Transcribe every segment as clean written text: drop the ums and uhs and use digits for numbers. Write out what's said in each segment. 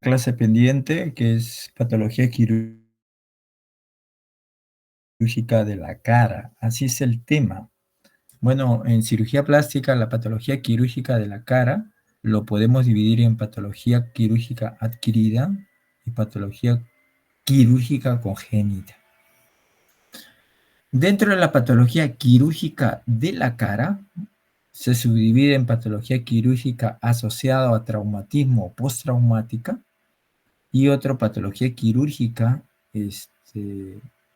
clase pendiente, que es patología quirúrgica de la cara. Así es el tema. Bueno, en cirugía plástica, la patología quirúrgica de la cara lo podemos dividir en patología quirúrgica adquirida y patología quirúrgica congénita. Dentro de la patología quirúrgica de la cara, se subdivide en patología quirúrgica asociada a traumatismo o postraumática y otra patología quirúrgica,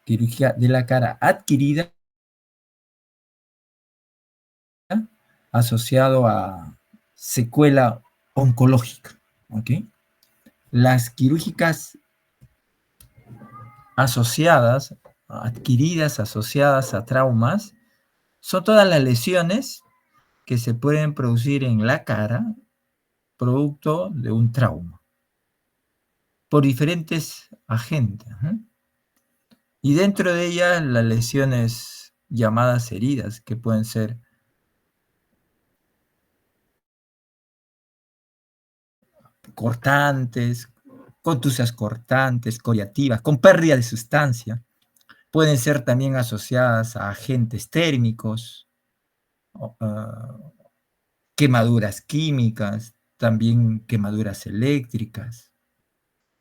quirúrgica de la cara adquirida asociado a secuela oncológica. ¿Okay? Las quirúrgicas asociadas, adquiridas, asociadas a traumas, son todas las lesiones que se pueden producir en la cara producto de un trauma por diferentes agentes. Y dentro de ellas las lesiones llamadas heridas, que pueden ser cortantes, contusas cortantes, coriativas, con pérdida de sustancia. Pueden ser también asociadas a agentes térmicos, quemaduras químicas, también quemaduras eléctricas.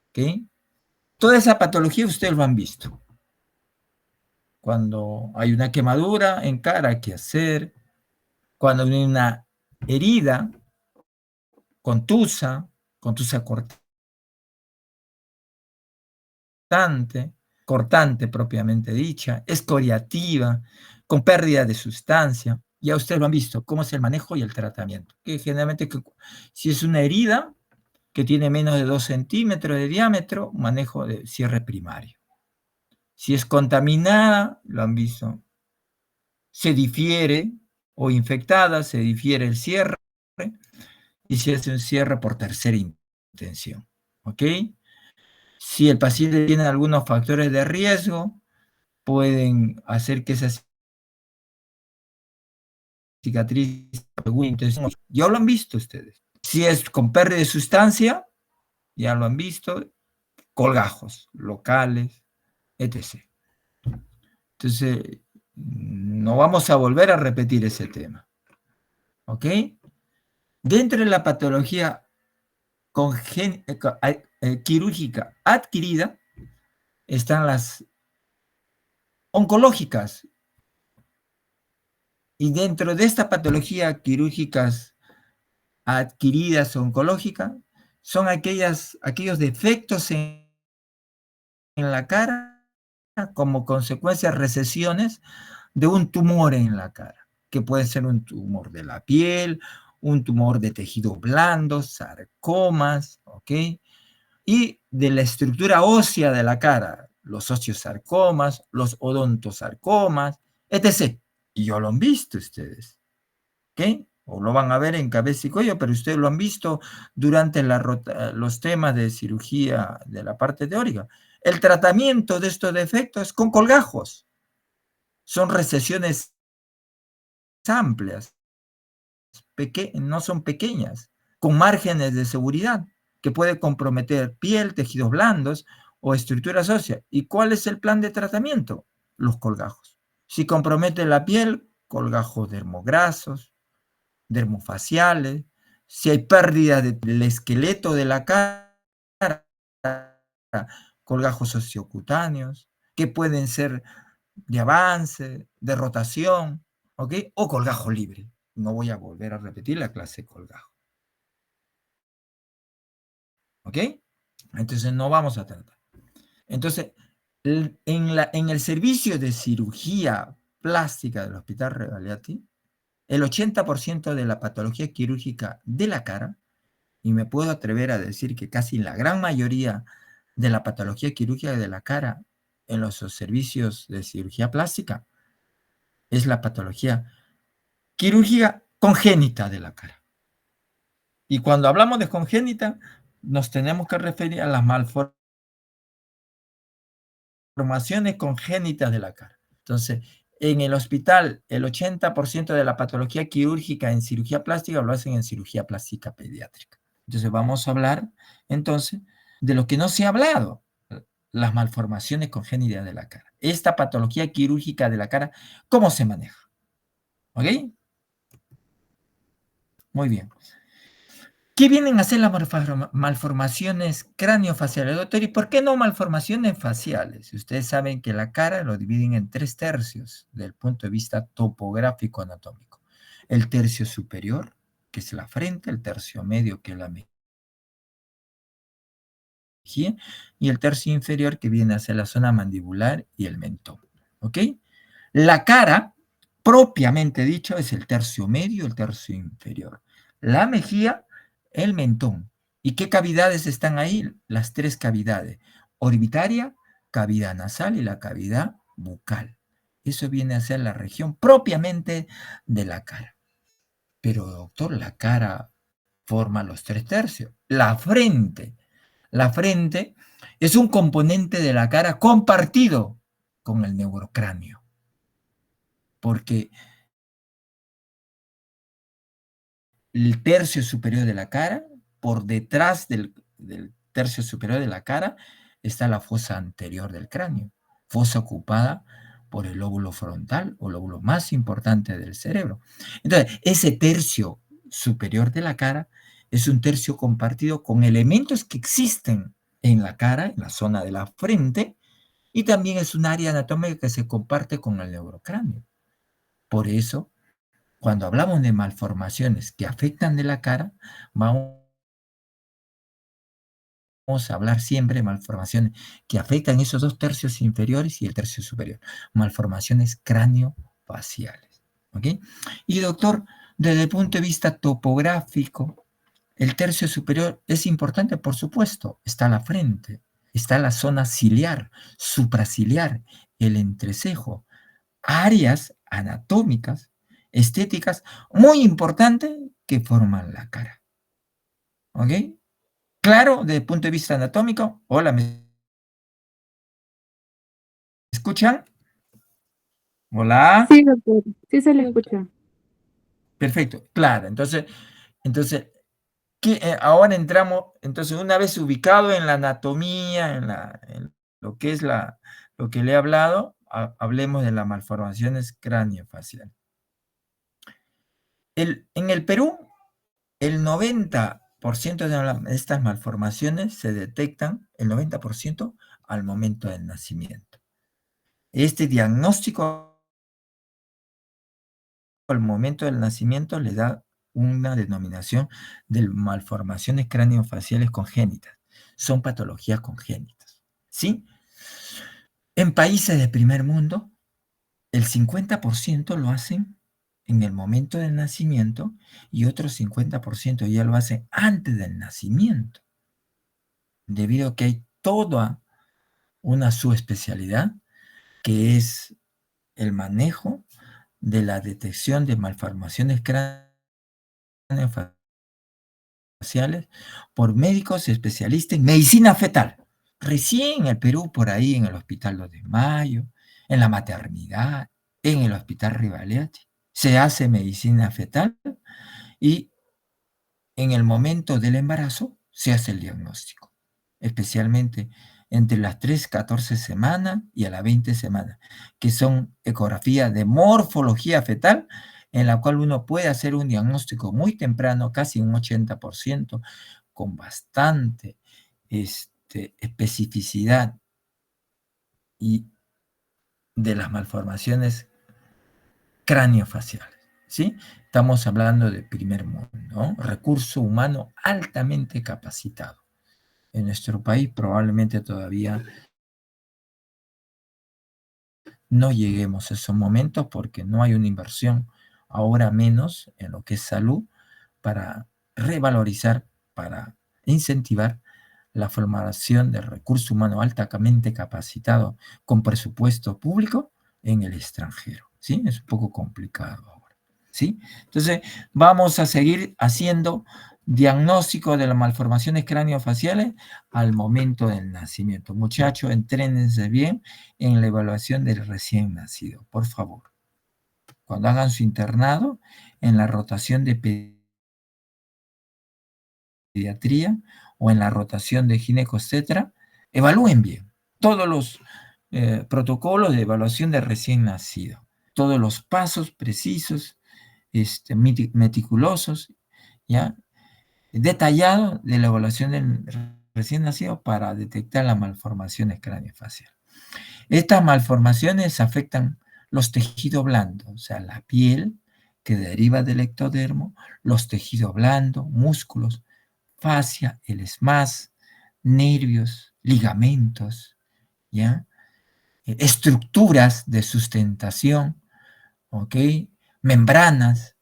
¿Okay? Toda esa patología ustedes lo han visto. Cuando hay una quemadura en cara, ¿qué hacer? Cuando hay una herida, contusa cortante propiamente dicha, escoriativa, con pérdida de sustancia. Ya ustedes lo han visto, cómo es el manejo y el tratamiento. Que generalmente, si es una herida que tiene menos de 2 centímetros de diámetro, manejo de cierre primario. Si es contaminada, lo han visto, se difiere, o infectada, se difiere el cierre, y se hace un cierre por tercera intención. ¿Ok? Si el paciente tiene algunos factores de riesgo, pueden hacer que esa cicatriz, ya lo han visto ustedes. Si es con pérdida de sustancia, ya lo han visto, colgajos locales, etc. Entonces, no vamos a volver a repetir ese tema. ¿Ok? Dentro de la patología quirúrgica adquirida están las oncológicas. Y dentro de esta patología quirúrgicas adquiridas oncológicas son aquellos defectos en la cara como consecuencia de recesiones de un tumor en la cara, que puede ser un tumor de la piel, un tumor de tejido blando, sarcomas, ¿ok? Y de la estructura ósea de la cara, los osteosarcomas, los odontosarcomas, etc. Y ya lo han visto ustedes, ¿ok? O lo van a ver en cabeza y cuello, pero ustedes lo han visto durante los temas de cirugía de la parte teórica. El tratamiento de estos defectos es con colgajos. Son recesiones amplias, no son pequeñas, con márgenes de seguridad que puede comprometer piel, tejidos blandos o estructuras óseas. ¿Y cuál es el plan de tratamiento? Los colgajos. Si compromete la piel, colgajos dermograsos, dermofaciales. Si hay pérdida del esqueleto de la cara, colgajos sociocutáneos, que pueden ser de avance, de rotación, ¿ok? O colgajo libre. No voy a volver a repetir la clase de colgajo. ¿Ok? Entonces no vamos a tratar. Entonces, en el servicio de cirugía plástica del Hospital Regagliati, el 80% de la patología quirúrgica de la cara, y me puedo atrever a decir que casi la gran mayoría de la patología quirúrgica de la cara en los servicios de cirugía plástica, es la patología quirúrgica congénita de la cara. Y cuando hablamos de congénita, nos tenemos que referir a las malformaciones congénitas de la cara. Entonces, en el hospital, el 80% de la patología quirúrgica en cirugía plástica lo hacen en cirugía plástica pediátrica. Entonces vamos a hablar, entonces, de lo que no se ha hablado, las malformaciones congénitas de la cara. Esta patología quirúrgica de la cara, ¿cómo se maneja? ¿Ok? Muy bien. ¿Qué vienen a ser las malformaciones craneofaciales, doctor? ¿Y por qué no malformaciones faciales? Ustedes saben que la cara lo dividen en 3 tercios desde el punto de vista topográfico anatómico. El tercio superior, que es la frente, el tercio medio, que es la mejilla, y el tercio inferior, que viene a ser la zona mandibular y el mentón. ¿Ok? La cara, propiamente dicho, es el tercio medio, el tercio inferior. La mejilla, el mentón. ¿Y qué cavidades están ahí? Las 3 cavidades. Orbitaria, cavidad nasal y la cavidad bucal. Eso viene a ser la región propiamente de la cara. Pero, doctor, la cara forma los 3 tercios. La frente es un componente de la cara compartido con el neurocráneo. Porque el tercio superior de la cara, por detrás del tercio superior de la cara, está la fosa anterior del cráneo, fosa ocupada por el lóbulo frontal o lóbulo más importante del cerebro. Entonces, ese tercio superior de la cara es un tercio compartido con elementos que existen en la cara, en la zona de la frente, y también es un área anatómica que se comparte con el neurocráneo. Por eso, cuando hablamos de malformaciones que afectan de la cara, vamos a hablar siempre de malformaciones que afectan esos 2 tercios inferiores y el tercio superior. Malformaciones craniofaciales. ¿Ok? Y doctor, desde el punto de vista topográfico, el tercio superior es importante, por supuesto. Está la frente, está la zona ciliar, supraciliar, el entrecejo, áreas anatómicas, estéticas, muy importantes que forman la cara. ¿Ok? Claro, desde el punto de vista anatómico. Hola, ¿me escuchan? Hola. Sí, doctor, sí se le escucha. Perfecto, claro. Entonces ahora entramos, entonces una vez ubicado en la anatomía, en lo que es lo que le he hablado, hablemos de las malformaciones craneofaciales. En el Perú, el 90% de estas malformaciones se detectan, el 90% al momento del nacimiento. Este diagnóstico al momento del nacimiento le da una denominación de malformaciones craneofaciales congénitas. Son patologías congénitas, ¿sí? En países de primer mundo, el 50% lo hacen en el momento del nacimiento y otro 50% ya lo hacen antes del nacimiento, debido a que hay toda una subespecialidad que es el manejo de la detección de malformaciones craneofaciales por médicos especialistas en medicina fetal. Recién en el Perú, por ahí en el Hospital 2 de Mayo, en la maternidad, en el Hospital Rivaleachi, se hace medicina fetal y en el momento del embarazo se hace el diagnóstico, especialmente entre las 3, 14 semanas y a las 20 semanas, que son ecografías de morfología fetal, en la cual uno puede hacer un diagnóstico muy temprano, casi un 80%, con bastante especificidad y de las malformaciones craneofaciales, ¿sí? Estamos hablando de primer mundo, ¿no? Recurso humano altamente capacitado. En nuestro país probablemente todavía no lleguemos a esos momentos porque no hay una inversión, ahora menos en lo que es salud, para revalorizar, para incentivar la formación de recurso humano altamente capacitado con presupuesto público en el extranjero, ¿sí? Es un poco complicado ahora, ¿sí? Entonces, vamos a seguir haciendo diagnóstico de las malformaciones craneofaciales al momento del nacimiento. Muchachos, entrénense bien en la evaluación del recién nacido, por favor. Cuando hagan su internado, en la rotación de pediatría o en la rotación de ginecobstetra, evalúen bien todos los protocolos de evaluación de recién nacido, todos los pasos precisos, meticulosos, ¿ya? Detallado de la evaluación del recién nacido para detectar las malformaciones craneofaciales. Estas malformaciones afectan los tejidos blandos, o sea, la piel que deriva del ectodermo, los tejidos blandos, músculos, fascia, el esmás, nervios, ligamentos, ¿ya? Estructuras de sustentación, ¿ok? Membranas,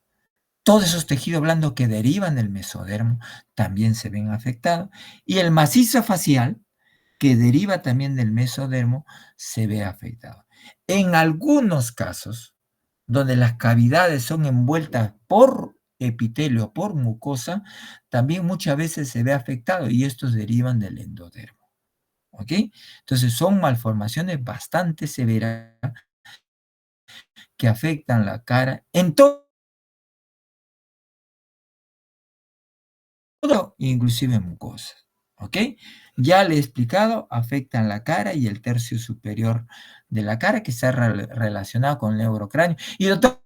todos esos tejidos blandos que derivan del mesodermo también se ven afectados. Y el macizo facial, que deriva también del mesodermo, se ve afectado. En algunos casos, donde las cavidades son envueltas por epitelio, por mucosa, también muchas veces se ve afectado y estos derivan del endodermo. ¿Ok? Entonces son malformaciones bastante severas que afectan la cara en todo, inclusive mucosas. ¿Ok? Ya le he explicado, afectan la cara y el tercio superior de la cara, que está relacionado con el neurocráneo. Y doctor,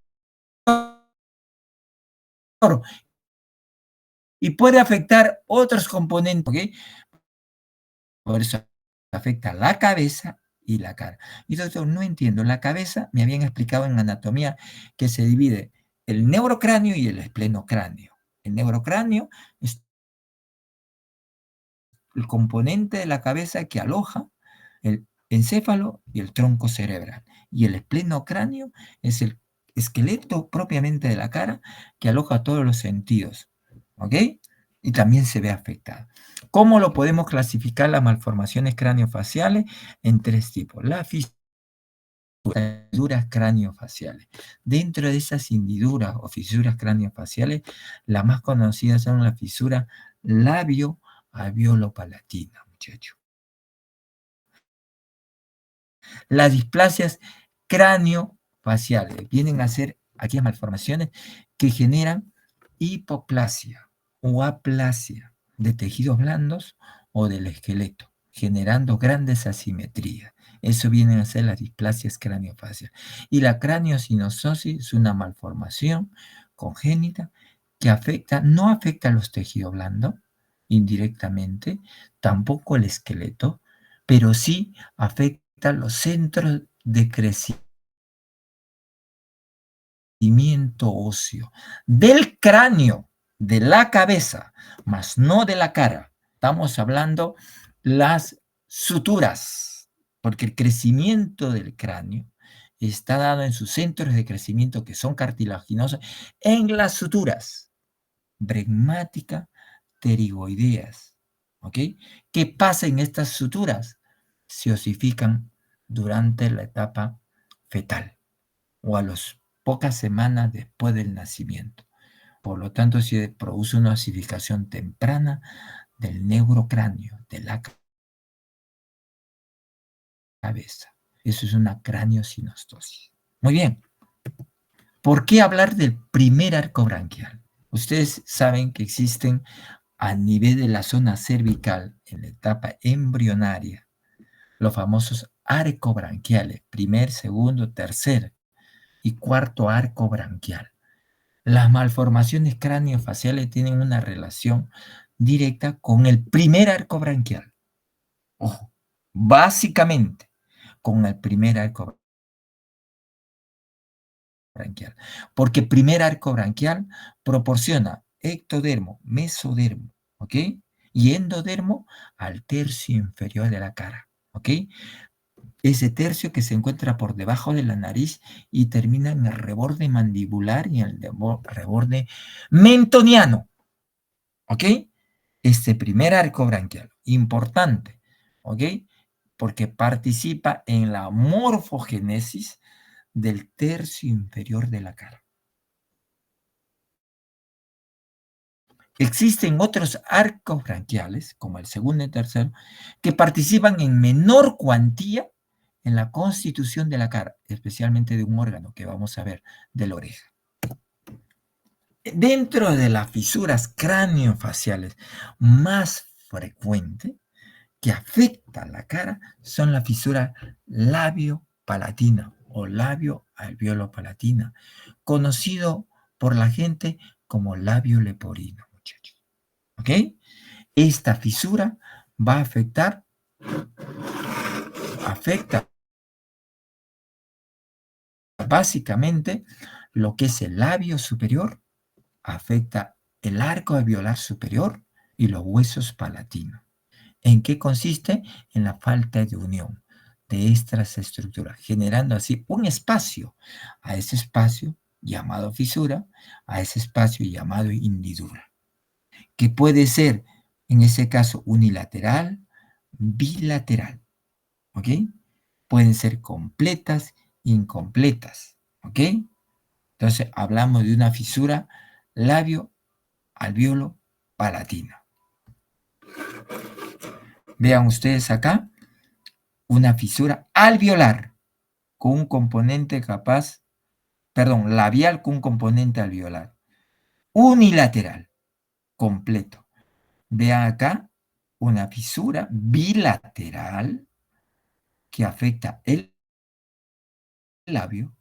y puede afectar otros componentes, ¿ok? Por eso afecta la cabeza y la cara. Y doctor, no entiendo, la cabeza, me habían explicado en anatomía que se divide el neurocráneo y el esplenocráneo. El neurocráneo es el componente de la cabeza que aloja el encéfalo y el tronco cerebral. Y el esplenocráneo es el esqueleto propiamente de la cara que aloja todos los sentidos. ¿Ok? Y también se ve afectado. ¿Cómo lo podemos clasificar las malformaciones craneofaciales? En tres tipos. La fisuras craneofaciales. Dentro de esas hendiduras o fisuras craneofaciales, las más conocidas son la fisura labio-alveolo-palatina, muchachos. Las displasias craneofaciales vienen a ser aquellas malformaciones que generan hipoplasia o aplasia de tejidos blandos o del esqueleto, generando grandes asimetrías. Eso vienen a ser las displasias craneofaciales. Y la craneosinostosis es una malformación congénita que no afecta a los tejidos blandos indirectamente, tampoco el esqueleto, pero sí afecta los centros de crecimiento óseo del cráneo, de la cabeza, más no de la cara. Estamos hablando las suturas, porque el crecimiento del cráneo está dado en sus centros de crecimiento que son cartilaginosos en las suturas bregmática, pterigoideas. ¿Ok? ¿Qué pasa en estas suturas? Se osifican durante la etapa fetal o a las pocas semanas después del nacimiento. Por lo tanto, se produce una osificación temprana del neurocráneo, de la cabeza. Eso es una craniosinostosis. Muy bien. ¿Por qué hablar del primer arco branquial? Ustedes saben que existen a nivel de la zona cervical, en la etapa embrionaria, los famosos arcos branquiales, primer, segundo, tercer y cuarto arco branquial. Las malformaciones craneofaciales tienen una relación directa con el primer arco branquial. Ojo, básicamente con el primer arco branquial, porque primer arco branquial proporciona ectodermo, mesodermo, ¿ok? Y endodermo al tercio inferior de la cara, ¿ok? Ese tercio que se encuentra por debajo de la nariz y termina en el reborde mandibular y en el reborde mentoniano, ¿ok? Este primer arco branquial, importante, ¿ok? Porque participa en la morfogénesis del tercio inferior de la cara. Existen otros arcos branquiales, como el segundo y tercero, que participan en menor cuantía en la constitución de la cara, especialmente de un órgano que vamos a ver, de la oreja. Dentro de las fisuras craneofaciales más frecuentes que afecta la cara son la fisura labio-palatina o labio-alveolo-palatina, conocido por la gente como labio leporino, muchachos. ¿Ok? Esta fisura va a afecta básicamente lo que es el labio superior, afecta el arco alveolar superior y los huesos palatinos. ¿En qué consiste? En la falta de unión de estas estructuras, generando así un espacio. A ese espacio llamado fisura, a ese espacio llamado hendidura, que puede ser, en ese caso, unilateral, bilateral, ¿ok? Pueden ser completas, incompletas, ¿ok? Entonces, hablamos de una fisura labio-alveolo palatina. Vean ustedes acá, una fisura alveolar con un componente labial con un componente alveolar. Unilateral, completo. Vean acá una fisura bilateral que afecta el labio,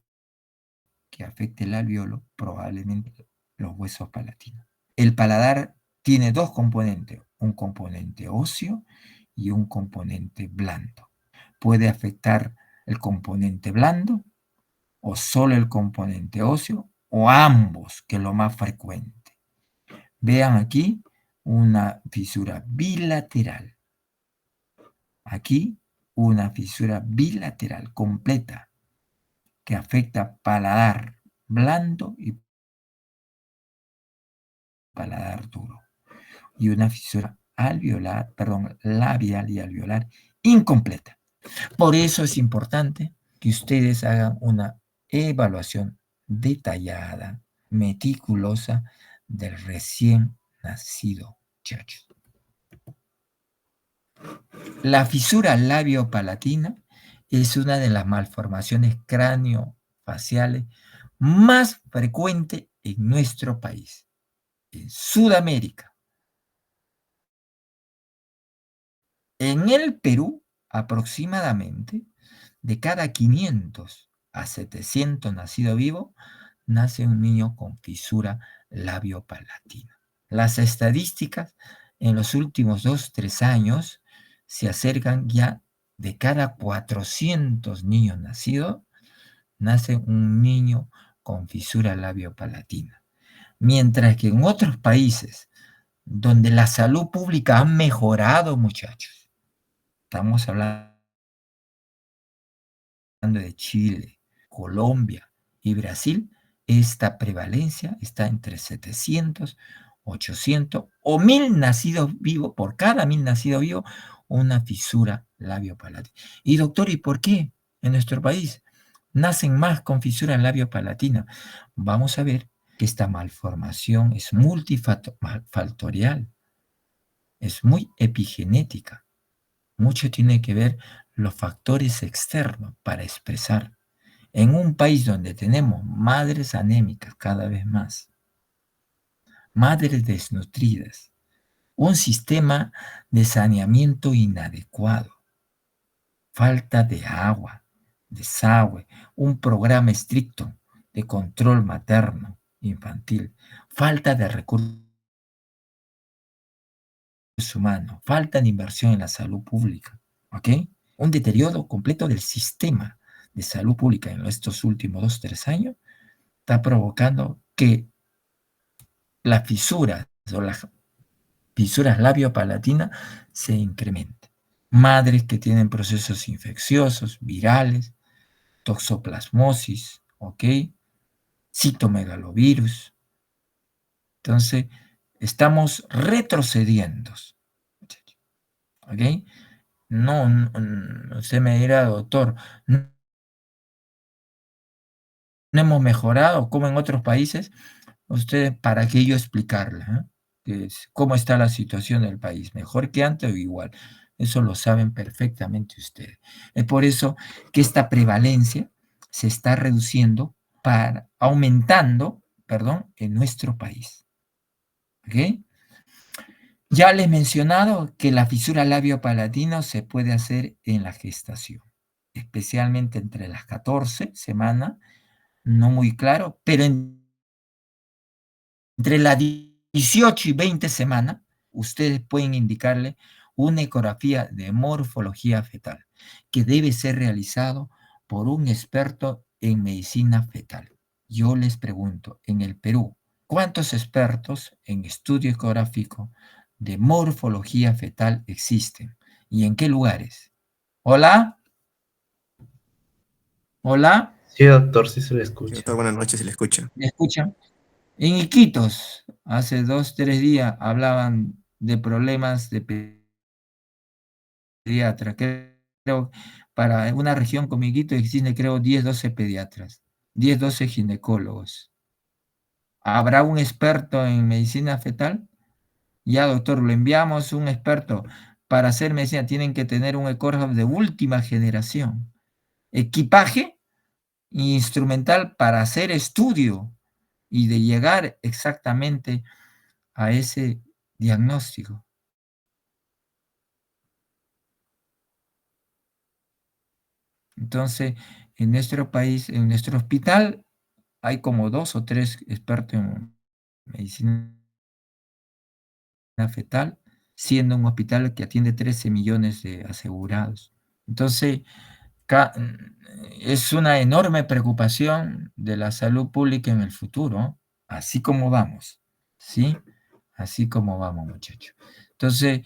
que afecta el alveolo, probablemente los huesos palatinos. El paladar tiene dos componentes, un componente óseo y un componente blando. Puede afectar el componente blando o solo el componente óseo o ambos, que es lo más frecuente. Vean aquí una fisura bilateral. Aquí una fisura bilateral completa que afecta paladar blando y paladar duro. Y una fisura labial y alveolar incompleta. Por eso es importante que ustedes hagan una evaluación detallada, meticulosa del recién nacido, muchachos. La fisura labio-palatina es una de las malformaciones craneofaciales más frecuentes en nuestro país, en Sudamérica. En el Perú, aproximadamente, de cada 500 a 700 nacidos vivos, nace un niño con fisura labio-palatina. Las estadísticas en los últimos 2-3 años se acercan ya de cada 400 niños nacidos, nace un niño con fisura labio-palatina. Mientras que en otros países donde la salud pública ha mejorado, muchachos, estamos hablando de Chile, Colombia y Brasil, esta prevalencia está entre 700, 800 o 1000 nacidos vivos, por cada 1000 nacidos vivos, una fisura labiopalatina. Y doctor, ¿y por qué en nuestro país nacen más con fisura labiopalatina? Vamos a ver que esta malformación es multifactorial, es muy epigenética. Mucho tiene que ver los factores externos para expresar. En un país donde tenemos madres anémicas cada vez más, madres desnutridas, un sistema de saneamiento inadecuado, falta de agua, desagüe, un programa estricto de control materno infantil, falta de recursos humanos, falta de inversión en la salud pública, ¿ok? Un deterioro completo del sistema de salud pública en estos últimos 2-3 años está provocando que las fisuras o las fisuras labiopalatinas se incrementen. Madres que tienen procesos infecciosos, virales, toxoplasmosis, ¿ok? Citomegalovirus. Entonces, estamos retrocediendo, ¿ok? No, usted me dirá, doctor, no hemos mejorado como en otros países. Usted, ¿para qué yo explicarle? ¿Cómo está la situación del país? ¿Mejor que antes o igual? Eso lo saben perfectamente ustedes. Es por eso que esta prevalencia se está reduciendo, aumentando, perdón, en nuestro país. ¿Ok? Ya les he mencionado que la fisura labio-palatino se puede hacer en la gestación, especialmente entre las 14 semanas, no muy claro, pero entre las 18 y 20 semanas, ustedes pueden indicarle una ecografía de morfología fetal, que debe ser realizado por un experto en medicina fetal. Yo les pregunto, en el Perú, ¿cuántos expertos en estudio ecográfico de morfología fetal existen? ¿Y en qué lugares? ¿Hola? ¿Hola? Sí, doctor, sí se le Sí, escucha. doctor, buenas noches, se le escucha. ¿Me escuchan? En Iquitos, hace 2, 3 días, hablaban de problemas de pediatra. Creo, para una región como Iquitos existen, creo, 10, 12 pediatras, 10, 12 ginecólogos. ¿Habrá un experto en medicina fetal? Ya, doctor, lo enviamos un experto. Para hacer medicina tienen que tener un ecógrafo de última generación. Equipaje instrumental para hacer estudio y de llegar exactamente a ese diagnóstico. Entonces, en nuestro país, en nuestro hospital, hay como 2 o 3 expertos en medicina fetal, siendo un hospital que atiende 13 millones de asegurados. Entonces, es una enorme preocupación de la salud pública en el futuro, así como vamos, ¿sí? Así como vamos, muchachos. Entonces,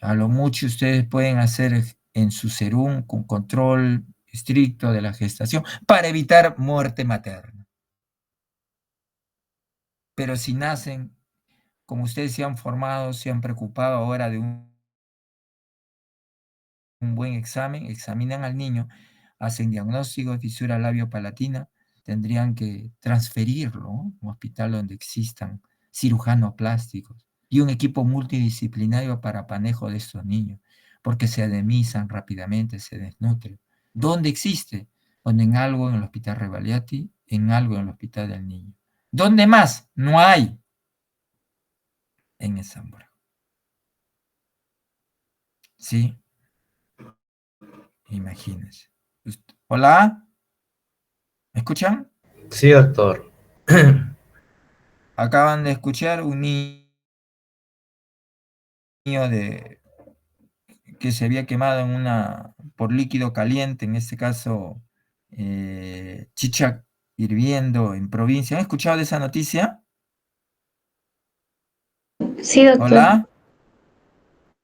a lo mucho ustedes pueden hacer en su serum con control estricto de la gestación para evitar muerte materna. Pero si nacen, como ustedes se han formado, se han preocupado ahora de un buen examen, examinan al niño, hacen diagnóstico de fisura labio-palatina, tendrían que transferirlo a un hospital donde existan cirujanos plásticos y un equipo multidisciplinario para manejo de estos niños, porque se ademisan rápidamente, se desnutren. ¿Dónde existe? Donde en algo en el hospital Revaliati, en algo en el hospital del niño. ¿Dónde más? No hay en el Zamora. ¿Sí? Imagínense. Hola, ¿me escuchan? Sí, doctor. Acaban de escuchar un niño de, que se había quemado por líquido caliente, en este caso chicha hirviendo en provincia. ¿Han escuchado de esa noticia? Sí, doctor. Hola.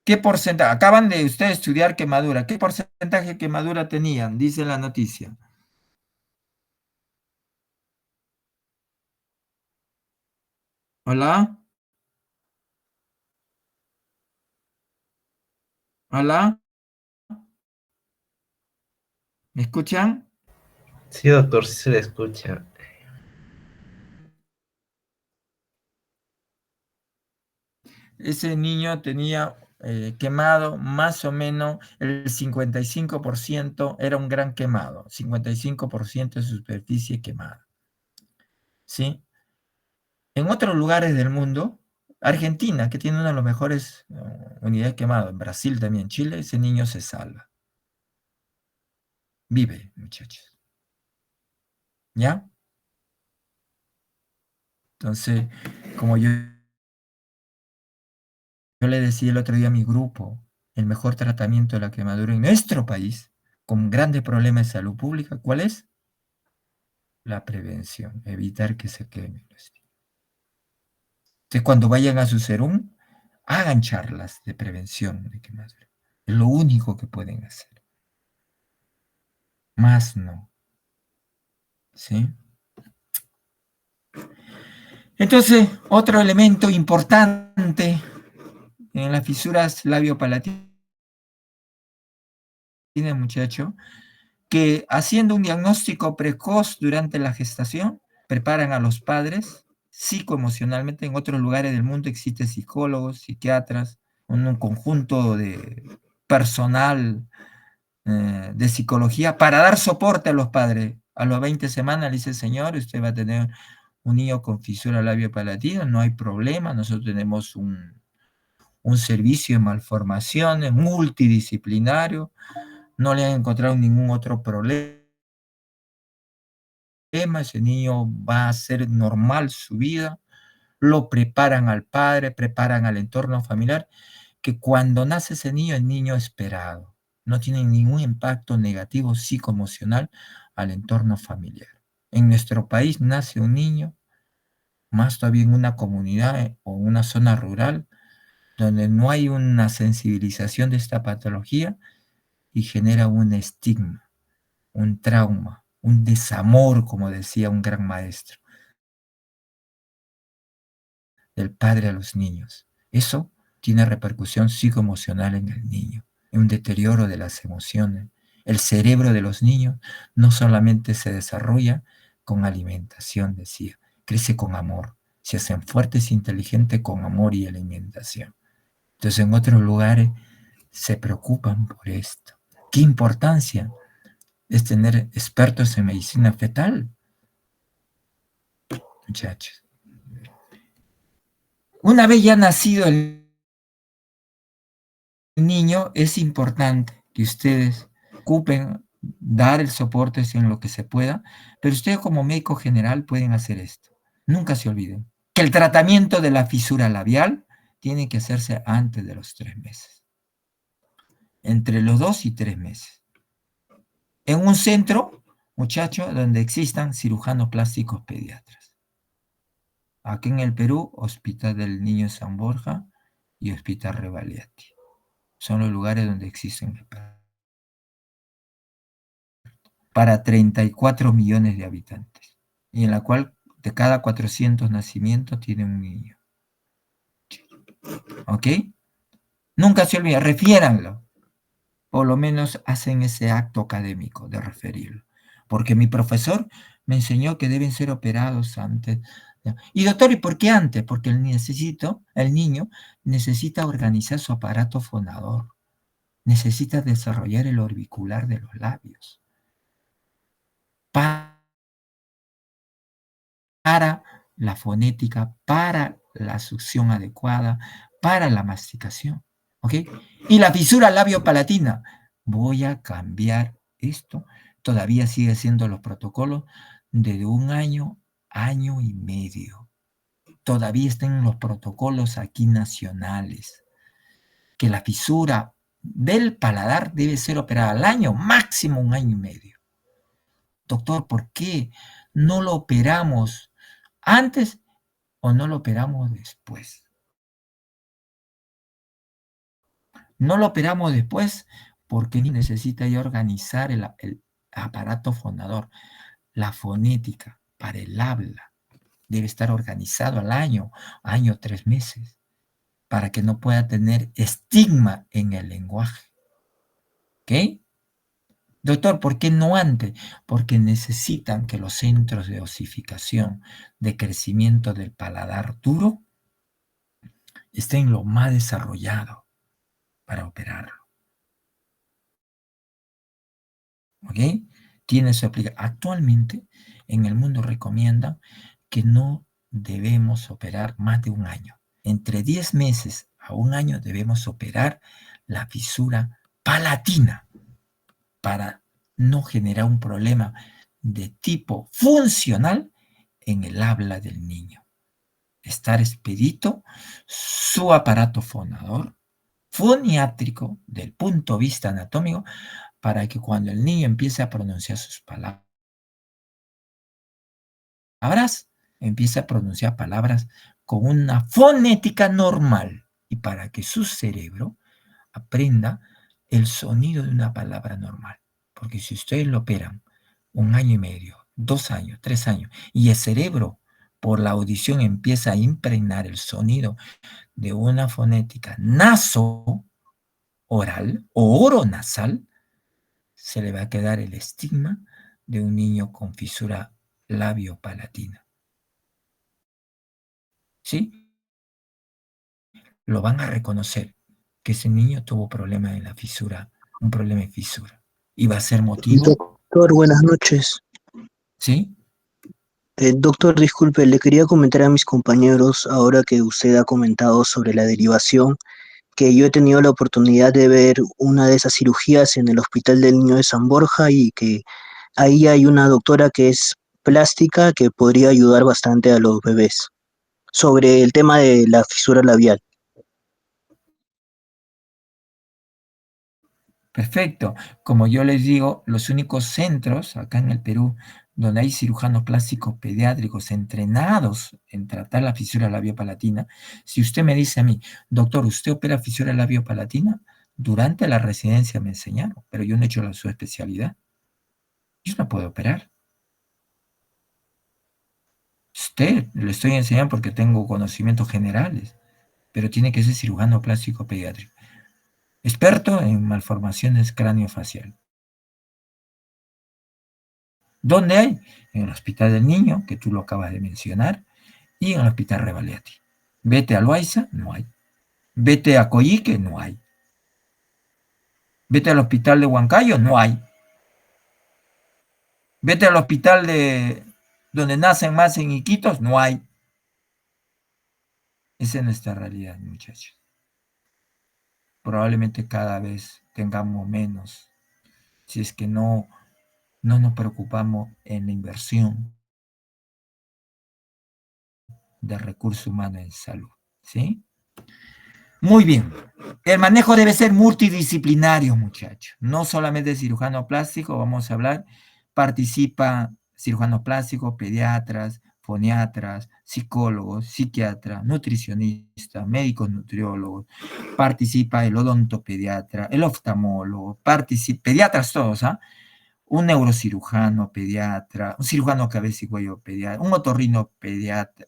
¿Qué porcentaje? Acaban de ustedes estudiar quemadura. ¿Qué porcentaje de quemadura tenían? Dice la noticia. Hola. Hola. ¿Me escuchan? Sí, doctor, sí se le escucha. Ese niño tenía quemado más o menos el 55%, era un gran quemado, 55% de superficie quemada. ¿Sí? En otros lugares del mundo, Argentina, que tiene una de las mejores unidades quemadas, en Brasil también, Chile, ese niño se salva. Vive, muchachos. ¿Ya? Entonces, como yo le decía el otro día a mi grupo, el mejor tratamiento de la quemadura en nuestro país, con grandes problemas de salud pública, ¿cuál es? La prevención, evitar que se quemen los niños. Entonces, cuando vayan a su serum, hagan charlas de prevención de quemadura. Es lo único que pueden hacer. Más no. ¿Sí? Entonces, otro elemento importante en las fisuras labiopalatinas, muchacho, que haciendo un diagnóstico precoz durante la gestación, preparan a los padres psicoemocionalmente. En otros lugares del mundo existen psicólogos, psiquiatras, un conjunto de personal de psicología para dar soporte a los padres. A las 20 semanas le dice, señor, usted va a tener un niño con fisura labio-palatina, no hay problema, nosotros tenemos un servicio de malformaciones multidisciplinario, no le han encontrado ningún otro problema, ese niño va a ser normal su vida, lo preparan al padre, preparan al entorno familiar, que cuando nace ese niño, el niño esperado, no tiene ningún impacto negativo psicoemocional al entorno familiar. En nuestro país nace un niño, más todavía en una comunidad o una zona rural, donde no hay una sensibilización de esta patología y genera un estigma, un trauma, un desamor, como decía un gran maestro, del padre a los niños. Eso tiene repercusión psicoemocional en el niño, en un deterioro de las emociones. El cerebro de los niños no solamente se desarrolla con alimentación, decía, crece con amor, se hacen fuertes e inteligentes con amor y alimentación. Entonces en otros lugares se preocupan por esto. ¿Qué importancia es tener expertos en medicina fetal, muchachos? Una vez ya nacido el niño, es importante que ustedes ocupen, dar el soporte en lo que se pueda, pero ustedes como médico general pueden hacer esto. Nunca se olviden que el tratamiento de la fisura labial tiene que hacerse antes de los 3 meses. Entre los 2 y 3 meses. En un centro, muchachos, donde existan cirujanos plásticos pediatras. Aquí en el Perú, Hospital del Niño San Borja y Hospital Revalliati. Son los lugares donde existen para 34 millones de habitantes, y en la cual de cada 400 nacimientos tiene un niño. ¿Ok? Nunca se olviden, refiéranlo. Por lo menos hacen ese acto académico de referirlo. Porque mi profesor me enseñó que deben ser operados antes. Y doctor, ¿y por qué antes? Porque el niño necesita organizar su aparato fonador. Necesita desarrollar el orbicular de los labios. Para la fonética, para la succión adecuada, para la masticación. ¿Ok? Y la fisura labio-palatina. Voy a cambiar esto. Todavía sigue siendo los protocolos de un año, año y medio. Todavía están los protocolos aquí nacionales. Que la fisura del paladar debe ser operada al año, máximo un año y medio. Doctor, ¿por qué no lo operamos antes o no lo operamos después? No lo operamos después porque necesita ya organizar el aparato fonador. La fonética para el habla debe estar organizado al año 3 meses, para que no pueda tener estigma en el lenguaje. ¿Ok? Doctor, ¿por qué no antes? Porque necesitan que los centros de osificación, de crecimiento del paladar duro, estén lo más desarrollados para operarlo. ¿Ok? Tiene su aplicación. Actualmente, en el mundo recomiendan que no debemos operar más de un año. Entre 10 meses a un año debemos operar la fisura palatina para no generar un problema de tipo funcional en el habla del niño. Estar expedito su aparato fonador, foniátrico, del punto de vista anatómico, para que cuando el niño empiece a pronunciar sus palabras, empiece a pronunciar palabras con una fonética normal y para que su cerebro aprenda el sonido de una palabra normal. Porque si ustedes lo operan un año y medio, 2 años, 3 años, y el cerebro por la audición empieza a impregnar el sonido de una fonética naso-oral o oronasal, se le va a quedar el estigma de un niño con fisura labio-palatina. ¿Sí? Lo van a reconocer que ese niño tuvo problema en la fisura, un problema de fisura. Y va a ser motivo. Doctor, buenas noches. ¿Sí? Doctor, disculpe, le quería comentar a mis compañeros, ahora que usted ha comentado sobre la derivación, que yo he tenido la oportunidad de ver una de esas cirugías en el Hospital del Niño de San Borja y que ahí hay una doctora que es plástica que podría ayudar bastante a los bebés sobre el tema de la fisura labial. Perfecto. Como yo les digo, los únicos centros acá en el Perú donde hay cirujanos plásticos pediátricos entrenados en tratar la fisura labiopalatina, si usted me dice a mí, doctor, ¿usted opera fisura labiopalatina? Durante la residencia me enseñaron, pero yo no he hecho su especialidad. Yo no puedo operar. Usted le estoy enseñando porque tengo conocimientos generales, pero tiene que ser cirujano plástico pediátrico, experto en malformaciones craneofaciales. ¿Dónde hay? En el Hospital del Niño, que tú lo acabas de mencionar, y en el Hospital Revalliati. Vete a Loaiza, no hay. Vete a Coyique, no hay. Vete al Hospital de Huancayo, no hay. Vete al hospital de donde nacen más en Iquitos, no hay. Esa es nuestra realidad, muchachos. Probablemente cada vez tengamos menos, si es que no nos preocupamos en la inversión de recursos humanos en salud, ¿sí? Muy bien. El manejo debe ser multidisciplinario, muchachos. No solamente cirujano plástico, vamos a hablar. Participa cirujanos plásticos, pediatras, foniatras, psicólogos, psiquiatras, nutricionistas, médicos nutriólogos. Participa el odontopediatra, el oftalmólogo, pediatras todos, ¿ah? Un neurocirujano pediatra, un cirujano cabeza y cuello pediatra, un otorrino pediatra,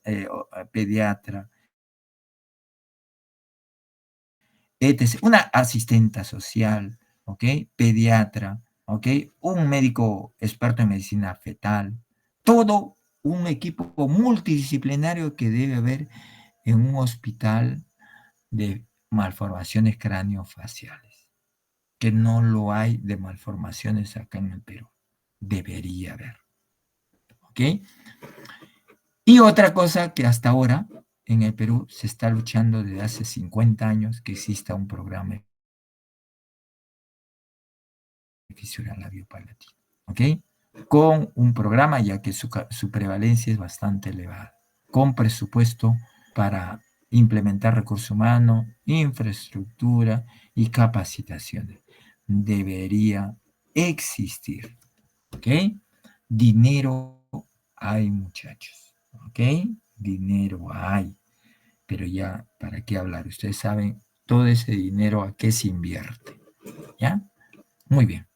etc. Una asistenta social, ¿ok? Pediatra, ¿ok? Un médico experto en medicina fetal. Todo un equipo multidisciplinario que debe haber en un hospital de malformaciones craneofaciales, que no lo hay de malformaciones acá en el Perú. Debería haber, ¿ok? Y otra cosa que hasta ahora en el Perú se está luchando desde hace 50 años que exista un programa fisura labiopalatina, ¿ok? Con un programa, ya que su prevalencia es bastante elevada, con presupuesto para implementar recursos humanos, infraestructura y capacitaciones. Debería existir, ¿ok? Dinero hay, muchachos, ¿ok? Dinero hay, pero ya, ¿para qué hablar? Ustedes saben todo ese dinero a qué se invierte, ¿ya? Muy bien.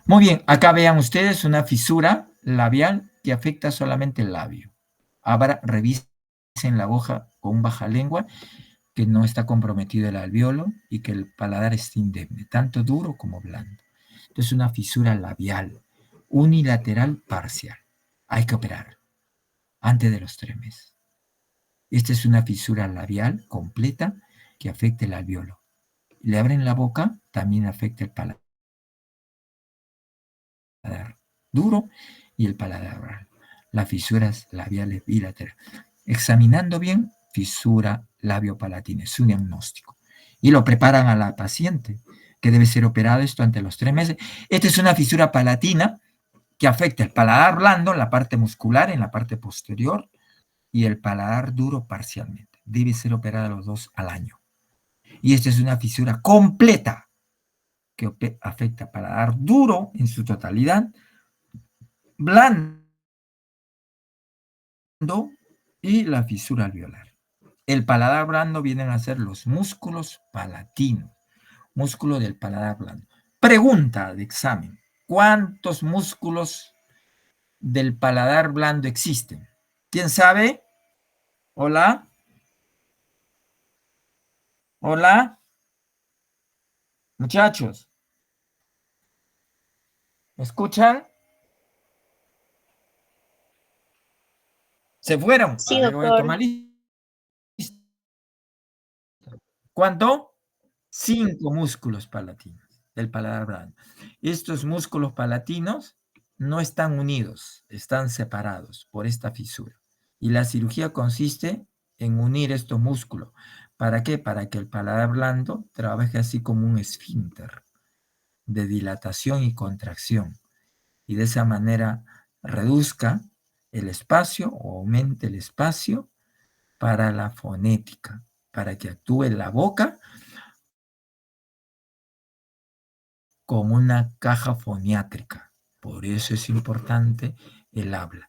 Muy bien, acá vean ustedes una fisura labial que afecta solamente el labio. Ahora revisen la hoja con baja lengua que no está comprometido el alveolo y que el paladar esté indemne, tanto duro como blando. Entonces una fisura labial unilateral parcial. Hay que operar antes de los 3 meses. Esta es una fisura labial completa que afecta el alveolo. Le abren la boca, también afecta el paladar duro y el paladar oral. Las fisuras labiales bilaterales. Examinando bien, fisura labiopalatina, es un diagnóstico. Y lo preparan a la paciente, que debe ser operada esto ante los 3 meses. Esta es una fisura palatina que afecta el paladar blando, la parte muscular en la parte posterior, y el paladar duro parcialmente. Debe ser operada los 2 al año. Y esta es una fisura completa que afecta paladar duro en su totalidad, blando y la fisura alveolar. El paladar blando vienen a ser los músculos palatinos, músculo del paladar blando. Pregunta de examen: ¿cuántos músculos del paladar blando existen? ¿Quién sabe? Hola. Hola. Muchachos, ¿me escuchan? ¿Se fueron? Sí, A ver, voy a doctor. tomar lista. ¿Cuánto? 5 músculos palatinos del paladar blando. Estos músculos palatinos no están unidos, están separados por esta fisura. Y la cirugía consiste en unir estos músculos. ¿Para qué? Para que el paladar blando trabaje así como un esfínter de dilatación y contracción. Y de esa manera reduzca el espacio o aumente el espacio para la fonética, para que actúe la boca como una caja foniátrica. Por eso es importante el habla.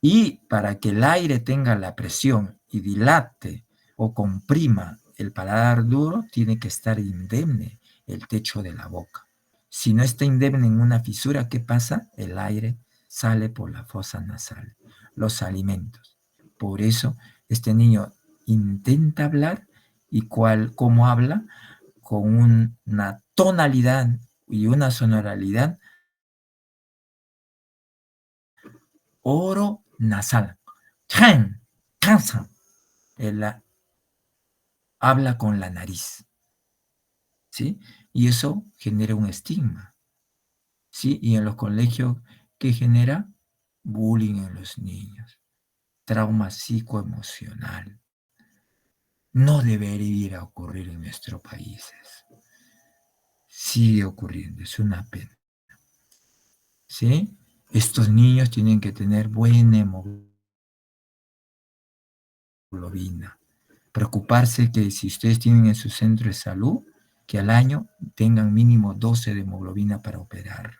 Y para que el aire tenga la presión y dilate o comprima el paladar duro, tiene que estar indemne el techo de la boca. Si no está indemne en una fisura, ¿qué pasa? El aire sale por la fosa nasal, los alimentos. Por eso este niño intenta hablar y cómo habla, con una tonalidad y una sonoralidad oro nasal. Cansa. Él habla con la nariz, ¿sí? Y eso genera un estigma, ¿sí? Y en los colegios, ¿qué genera? Bullying en los niños, trauma psicoemocional. No debería ocurrir en nuestros países. Sigue ocurriendo, es una pena, ¿sí? Estos niños tienen que tener buena hemoglobina. Preocuparse que si ustedes tienen en su centro de salud, que al año tengan mínimo 12 de hemoglobina para operar.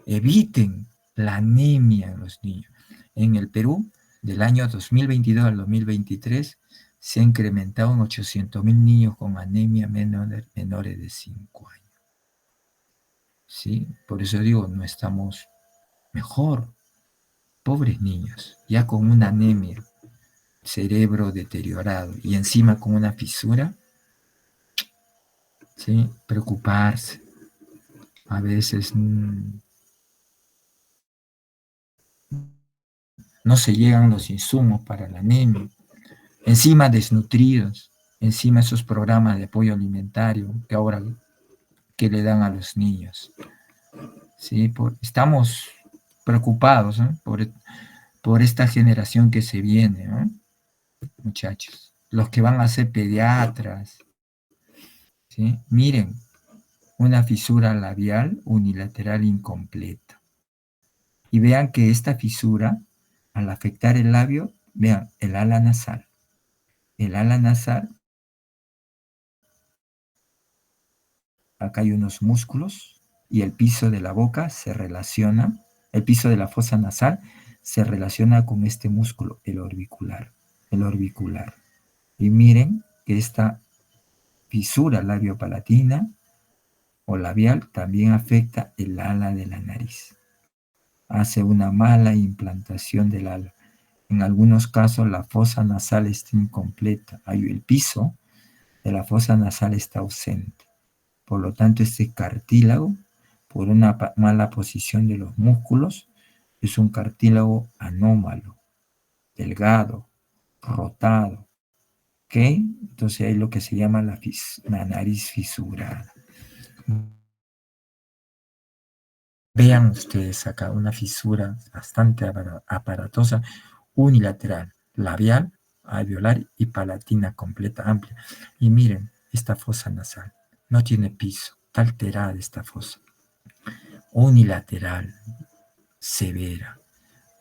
Eviten la anemia en los niños. En el Perú, del año 2022 al 2023, se ha incrementado en 800,000 niños con anemia menores de 5 años. ¿Sí? Por eso digo, no estamos mejor. Pobres niños, ya con una anemia, cerebro deteriorado y encima con una fisura, ¿sí? Preocuparse. A veces no se llegan los insumos para la anemia. Encima desnutridos, encima esos programas de apoyo alimentario que ahora que le dan a los niños. ¿Sí? Estamos preocupados, ¿no? por esta generación que se viene, ¿no? Muchachos, los que van a ser pediatras, ¿sí? Miren, una fisura labial unilateral incompleta. Y vean que esta fisura, al afectar el labio, vean, el ala nasal. El ala nasal, acá hay unos músculos y el piso de la boca se relaciona, el piso de la fosa nasal se relaciona con este músculo, el orbicular. El orbicular. Y miren que esta fisura labiopalatina o labial también afecta el ala de la nariz. Hace una mala implantación del ala. En algunos casos la fosa nasal está incompleta. El piso de la fosa nasal está ausente. Por lo tanto, este cartílago, por una mala posición de los músculos, es un cartílago anómalo, delgado, rotado. ¿Ok? Entonces hay lo que se llama la nariz fisurada. Vean ustedes acá una fisura bastante aparatosa, unilateral, labial, alveolar y palatina completa, amplia. Y miren, esta fosa nasal no tiene piso, está alterada esta fosa. Unilateral, severa.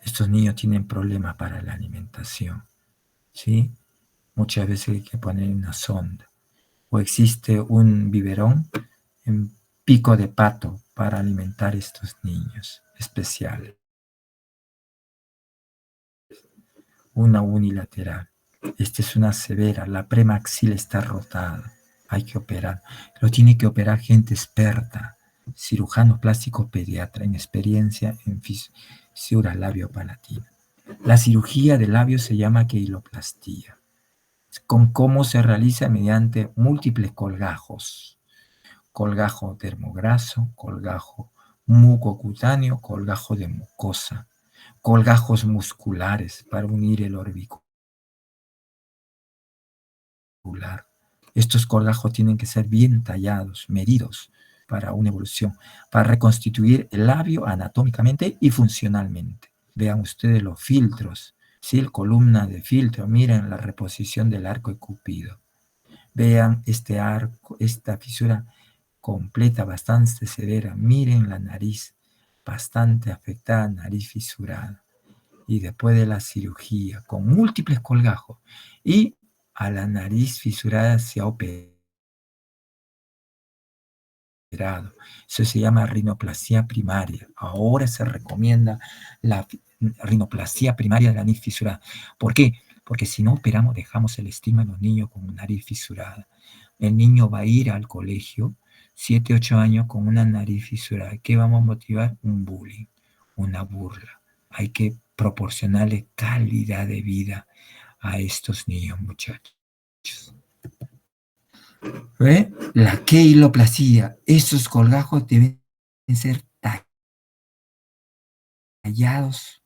Estos niños tienen problemas para la alimentación, ¿sí? Muchas veces hay que poner una sonda. O existe un biberón en pico de pato para alimentar a estos niños especiales. Una unilateral. Esta es una severa. La premaxila está rotada. Hay que operar. Lo tiene que operar gente experta. Cirujano plástico pediatra en experiencia en fisura labiopalatina. La cirugía de labios se llama queiloplastía. ¿Con cómo se realiza? Mediante múltiples colgajos. Colgajo dermograso, colgajo mucocutáneo, colgajo de mucosa, colgajos musculares para unir el orbicular. Estos colgajos tienen que ser bien tallados, medidos para una evolución, para reconstituir el labio anatómicamente y funcionalmente. Vean ustedes los filtros, ¿sí? La columna de filtro, miren la reposición del arco de Cupido. Vean este arco, esta fisura completa, bastante severa. Miren la nariz, bastante afectada, nariz fisurada. Y después de la cirugía, con múltiples colgajos, y a la nariz fisurada se ha operado. Eso se llama rinoplastia primaria. Ahora se recomienda la rinoplastia primaria de la nariz fisurada. ¿Por qué? Porque si no operamos, dejamos el estigma en los niños con nariz fisurada. El niño va a ir al colegio 7, 8 años con una nariz fisurada. ¿Qué vamos a motivar? Un bullying, una burla. Hay que proporcionarle calidad de vida a estos niños, muchachos. ¿Ve? La queiloplastia, esos colgajos deben ser tallados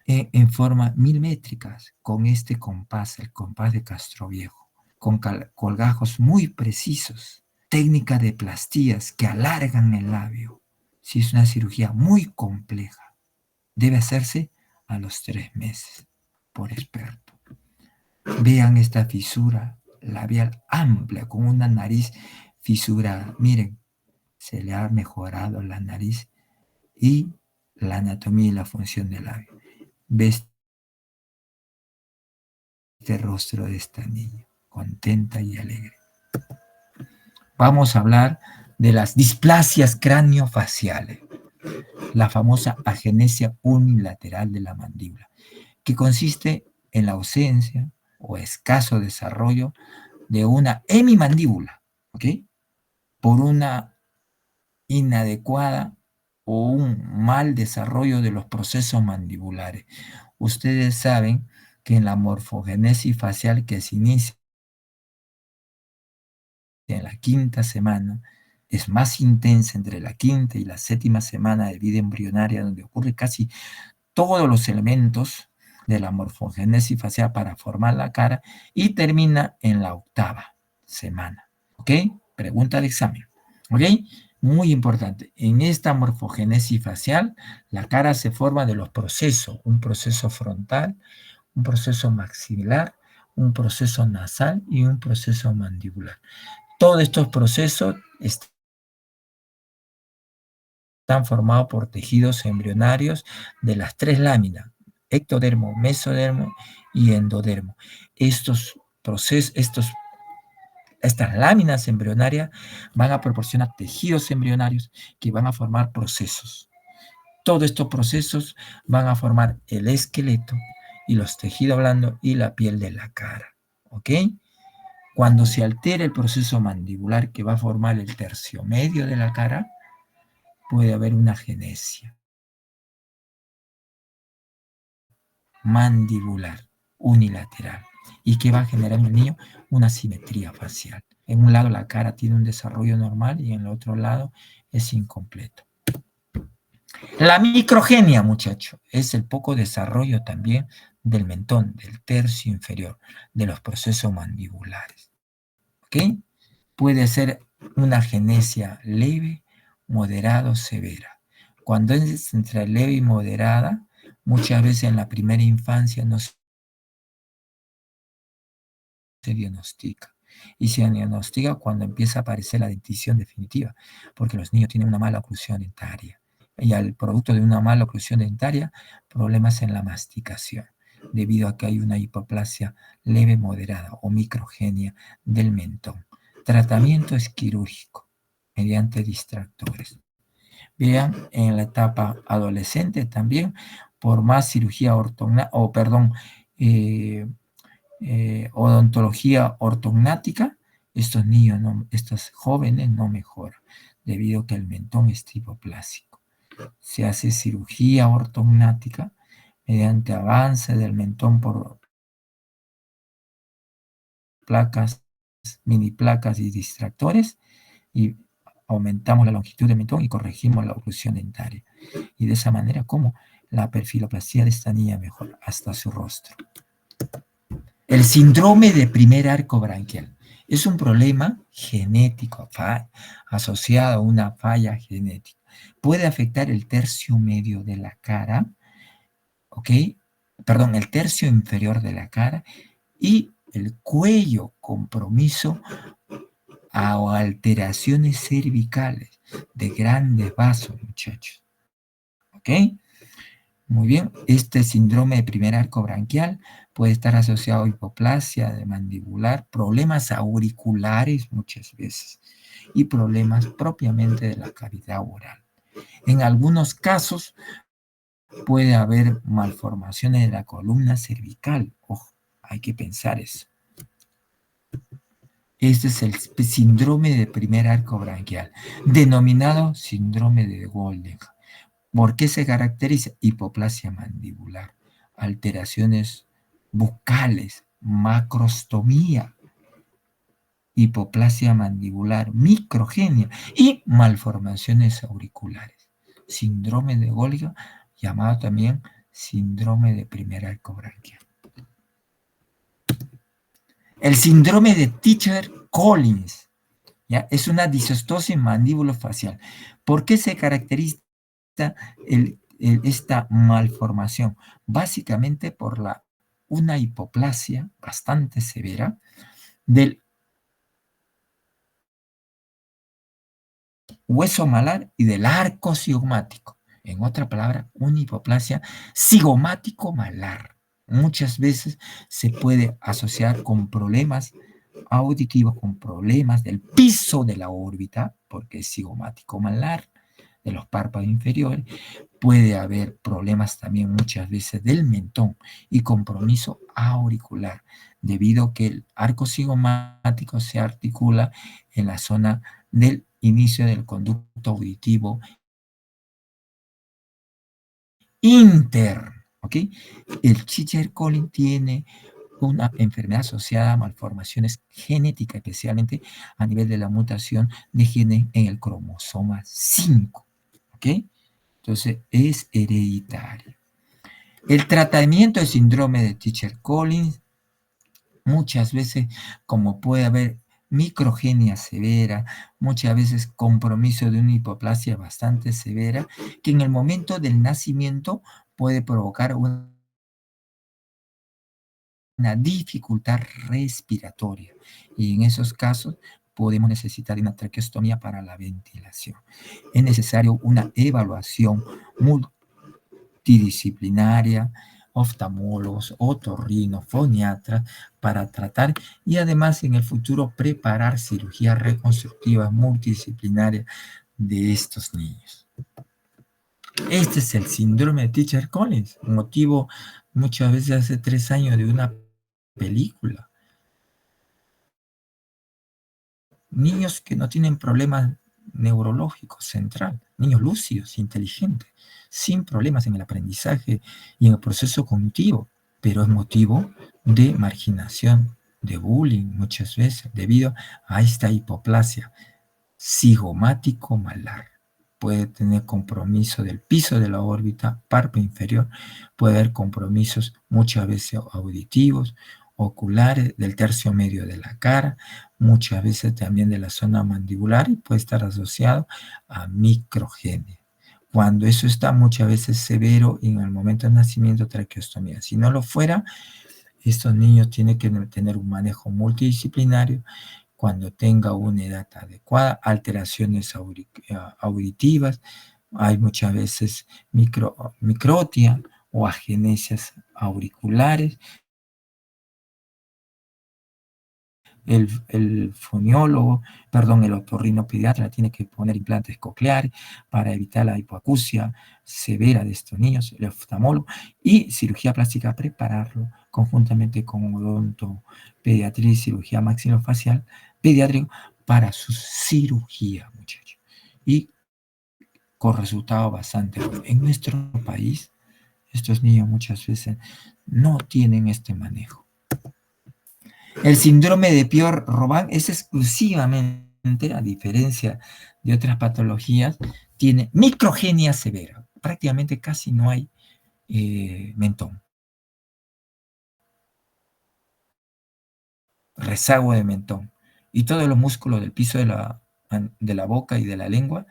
en forma milimétricas con este compás, el compás de Castroviejo, con colgajos muy precisos, técnica de plastías que alargan el labio. Si es una cirugía muy compleja, debe hacerse a los 3 meses por experto. Vean esta fisura labial amplia con una nariz fisurada. Miren, se le ha mejorado la nariz y la anatomía y la función del labio. ¿Ves este rostro de esta niña? Contenta y alegre. Vamos a hablar de las displasias craniofaciales. La famosa agenesia unilateral de la mandíbula, que consiste en la ausencia o escaso desarrollo de una hemimandíbula, ¿ok? Por una inadecuada o un mal desarrollo de los procesos mandibulares. Ustedes saben que en la morfogénesis facial que se inicia en la 5ª semana, es más intensa entre la 5ª y la 7ª semana de vida embrionaria, donde ocurre casi todos los elementos de la morfogénesis facial para formar la cara, y termina en la 8ª semana. ¿Ok? Pregunta de examen. ¿Ok? Muy importante. En esta morfogénesis facial, la cara se forma de los procesos: un proceso frontal, un proceso maxilar, un proceso nasal y un proceso mandibular. Todos estos procesos están formados por tejidos embrionarios de las 3 láminas: ectodermo, mesodermo y endodermo. Estas láminas embrionarias van a proporcionar tejidos embrionarios que van a formar procesos. Todos estos procesos van a formar el esqueleto y los tejidos blandos y la piel de la cara. ¿Ok? Cuando se altera el proceso mandibular que va a formar el tercio medio de la cara, puede haber una agenesia mandibular unilateral, y que va a generar en el niño una simetría facial. En un lado la cara tiene un desarrollo normal y en el otro lado es incompleto. La microgenia, muchacho, es el poco desarrollo también del mentón, del tercio inferior, de los procesos mandibulares. ¿Ok? Puede ser una agenesia leve, moderada o severa. Cuando es entre leve y moderada, muchas veces en la primera infancia no se diagnostica. Y se diagnostica cuando empieza a aparecer la dentición definitiva, porque los niños tienen una mala oclusión dentaria. Y al producto de una mala oclusión dentaria, problemas en la masticación, debido a que hay una hipoplasia leve, moderada o microgenia del mentón. Tratamiento es quirúrgico, mediante distractores. Vean, en la etapa adolescente también, por más cirugía odontología ortognática, estos niños, estos jóvenes no mejoran, debido a que el mentón es tripoplásico. Se hace cirugía ortognática mediante avance del mentón por placas, mini placas y distractores, y aumentamos la longitud del mentón y corregimos la oclusión dentaria. Y de esa manera, como la perfiloplastia de esta niña mejora hasta su rostro. El síndrome de primer arco branquial. Es un problema genético, asociado a una falla genética. Puede afectar el tercio medio de la cara, ¿ok? Perdón, el tercio inferior de la cara y el cuello, compromiso o alteraciones cervicales de grandes vasos, muchachos. ¿Ok? Muy bien, este síndrome de primer arco branquial puede estar asociado a hipoplasia de mandibular, problemas auriculares muchas veces y problemas propiamente de la cavidad oral. En algunos casos puede haber malformaciones de la columna cervical. Ojo, hay que pensar eso. Este es el síndrome de primer arco branquial, denominado síndrome de Golden. ¿Por qué se caracteriza? Hipoplasia mandibular, alteraciones bucales, macrostomía, hipoplasia mandibular, microgenia y malformaciones auriculares. Síndrome de Golgi, llamado también síndrome de primer arco branquial. El síndrome de Treacher-Collins, ¿ya? Es una disostosis mandíbulo-facial. ¿Por qué se caracteriza esta malformación? Básicamente por una hipoplasia bastante severa del hueso malar y del arco cigomático. En otra palabra, una hipoplasia cigomático-malar. Muchas veces se puede asociar con problemas auditivos, con problemas del piso de la órbita, porque es cigomático-malar, de los párpados inferiores. Puede haber problemas también muchas veces del mentón y compromiso auricular, debido a que el arco cigomático se articula en la zona del inicio del conducto auditivo interno, ¿ok? El Treacher-Collins tiene una enfermedad asociada a malformaciones genéticas, especialmente a nivel de la mutación de genes en el cromosoma 5, ¿ok? Entonces, es hereditario. El tratamiento del síndrome de Treacher-Collins, muchas veces, como puede haber microgenia severa, muchas veces compromiso de una hipoplasia bastante severa, que en el momento del nacimiento puede provocar una dificultad respiratoria. Y en esos casos podemos necesitar una traqueostomía para la ventilación. Es necesario una evaluación multidisciplinaria, oftalmólogos, otorrinos, foniatras, para tratar y además en el futuro preparar cirugías reconstructivas multidisciplinarias de estos niños. Este es el síndrome de Treacher-Collins, motivo muchas veces hace 3 años de una película. Niños que no tienen problemas neurológicos central, niños lúcidos, inteligentes, sin problemas en el aprendizaje y en el proceso cognitivo, pero es motivo de marginación, de bullying muchas veces, debido a esta hipoplasia cigomático-malar. Puede tener compromiso del piso de la órbita, párpado inferior, puede haber compromisos muchas veces auditivos, oculares, del tercio medio de la cara, muchas veces también de la zona mandibular y puede estar asociado a microgenia. Cuando eso está muchas veces severo y en el momento del nacimiento, traqueostomía. Si no lo fuera, estos niños tienen que tener un manejo multidisciplinario cuando tenga una edad adecuada, alteraciones auditivas, hay muchas veces microtia o agenesias auriculares. El foniólogo, perdón, el otorrinopediatra tiene que poner implantes cocleares para evitar la hipoacusia severa de estos niños, el oftalmólogo, y cirugía plástica, prepararlo conjuntamente con odontopediatría y cirugía maxilofacial pediátrico para su cirugía, muchachos. Y con resultados bastante buenos. En nuestro país, estos niños muchas veces no tienen este manejo. El síndrome de Pior-Robán es exclusivamente, a diferencia de otras patologías, tiene microgenia severa. Prácticamente casi no hay mentón. Rezago de mentón. Y todos los músculos del piso de la boca y de la lengua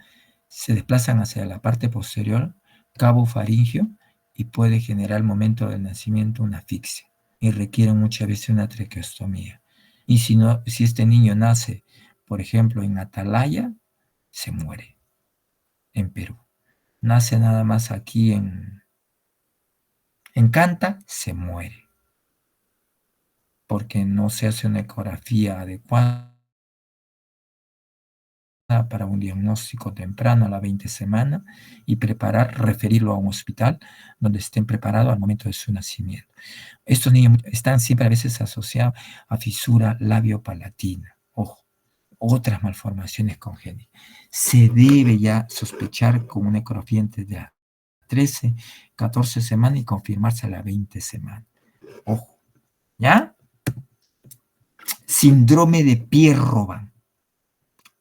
se desplazan hacia la parte posterior, cabo faríngeo, y puede generar al momento del nacimiento una asfixia. Y requiere muchas veces una traqueostomía. Y si este niño nace, por ejemplo, en Atalaya, se muere en Perú. Nace nada más aquí en Canta, se muere. Porque no se hace una ecografía adecuada para un diagnóstico temprano a la 20 semana y referirlo a un hospital donde estén preparados al momento de su nacimiento. Estos niños están siempre a veces asociados a fisura labiopalatina. Ojo, otras malformaciones congénitas. Se debe ya sospechar con una ecografía entre de 13, 14 semanas y confirmarse a la 20 semanas. Ojo, ¿ya? Síndrome de Pierre-Robin.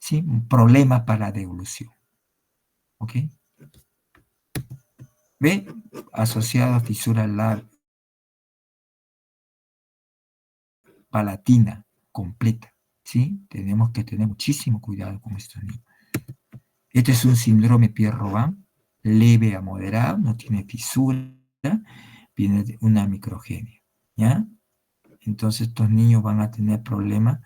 ¿Sí? Un problema para la devolución. ¿Ok? ¿Ve? Asociado a fisura palatina completa. ¿Sí? Tenemos que tener muchísimo cuidado con estos niños. Este es un síndrome Pierre-Robin, leve a moderado, no tiene fisura, viene de una microgenia. ¿Ya? Entonces estos niños van a tener problemas,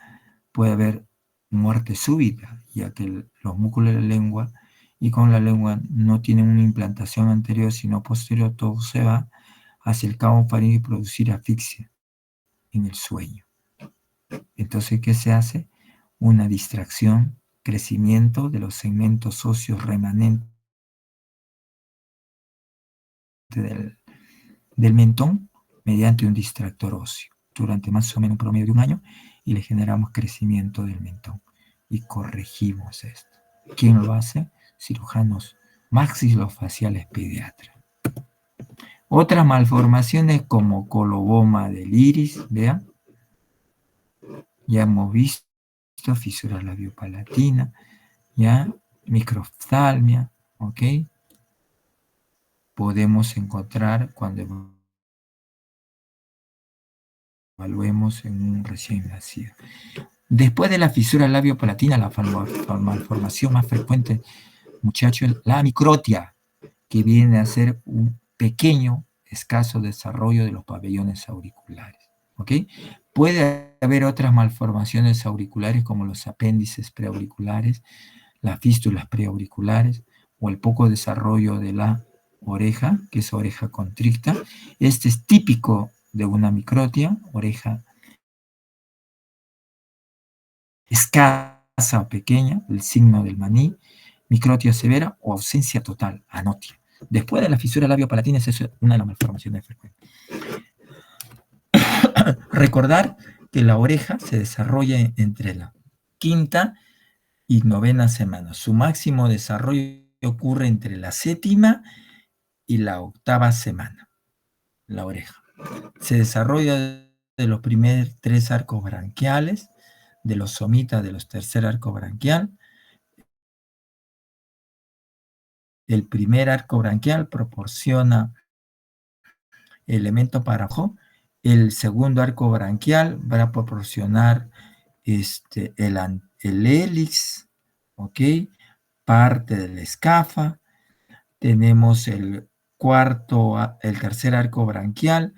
puede haber muerte súbita, ya que los músculos de la lengua y con la lengua no tienen una implantación anterior, sino posterior, todo se va hacia el cabo faríngeo y producir asfixia en el sueño. Entonces, ¿qué se hace? Una distracción, crecimiento de los segmentos óseos remanentes del mentón mediante un distractor óseo durante más o menos un promedio de un año y le generamos crecimiento del mentón y corregimos esto. ¿Quién lo hace? Cirujanos maxilofaciales pediatras. Otras malformaciones como coloboma del iris, vean, ya hemos visto fisura labiopalatina, ya microftalmia, ¿ok? Podemos encontrar cuando evaluemos en un recién nacido. Después de la fisura labiopalatina, la malformación más frecuente, muchachos, es la microtia, que viene a ser un pequeño, escaso desarrollo de los pabellones auriculares. ¿Ok? Puede haber otras malformaciones auriculares como los apéndices preauriculares, las fístulas preauriculares o el poco desarrollo de la oreja, que es oreja constricta. Este es típico de una microtia, oreja escasa o pequeña, el signo del maní, microtia severa o ausencia total, anotia. Después de la fisura labiopalatina, esa es una de las malformaciones frecuentes. Recordar que la oreja se desarrolla entre la quinta y novena semana. Su máximo desarrollo ocurre entre la séptima y la octava semana. La oreja se desarrolla de los primeros 3 arcos branquiales, de los somitas de los tercer arco branquial. El primer arco branquial proporciona elemento para ojo. El segundo arco branquial va a proporcionar el hélix, ¿ok? Parte de la escafa. Tenemos el tercer arco branquial,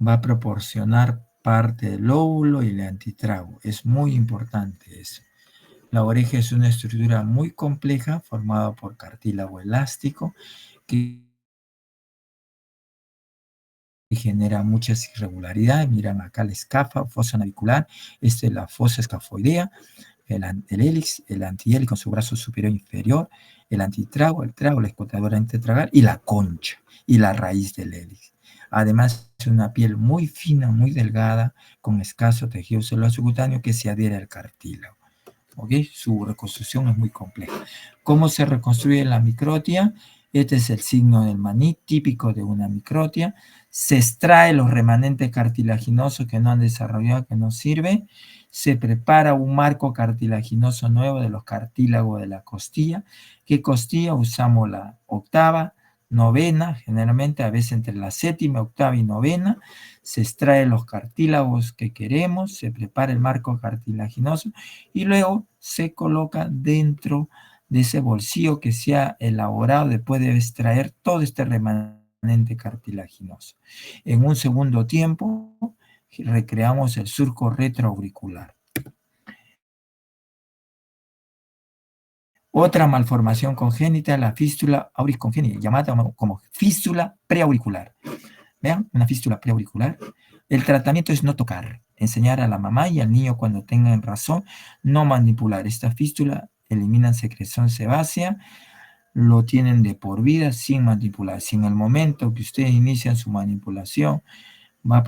va a proporcionar parte del lóbulo y el antitrago. Es muy importante eso. La oreja es una estructura muy compleja formada por cartílago elástico que genera muchas irregularidades. Miran acá la escafa, fosa navicular, esta es la fosa escafoidea, el hélix, el antihélice con su brazo superior e inferior, el antitrago, el trago, la escotadora antitragal y la concha y la raíz del hélix. Además, es una piel muy fina, muy delgada, con escaso tejido celuloso cutáneo que se adhiere al cartílago. ¿Okay? Su reconstrucción es muy compleja. ¿Cómo se reconstruye la microtia? Este es el signo del maní, típico de una microtia. Se extrae los remanentes cartilaginosos que no han desarrollado, que no sirven. Se prepara un marco cartilaginoso nuevo de los cartílagos de la costilla. ¿Qué costilla? Usamos la octava, novena, generalmente a veces entre la séptima, octava y novena, se extraen los cartílagos que queremos, se prepara el marco cartilaginoso y luego se coloca dentro de ese bolsillo que se ha elaborado después de extraer todo este remanente cartilaginoso. En un segundo tiempo, recreamos el surco retroauricular. Otra malformación congénita es la fístula auris congénita, llamada como fístula preauricular. Vean, una fístula preauricular. El tratamiento es no tocar, enseñar a la mamá y al niño cuando tengan razón, no manipular. Esta fístula eliminan secreción sebácea, lo tienen de por vida sin manipular. Si en el momento que ustedes inician su manipulación va a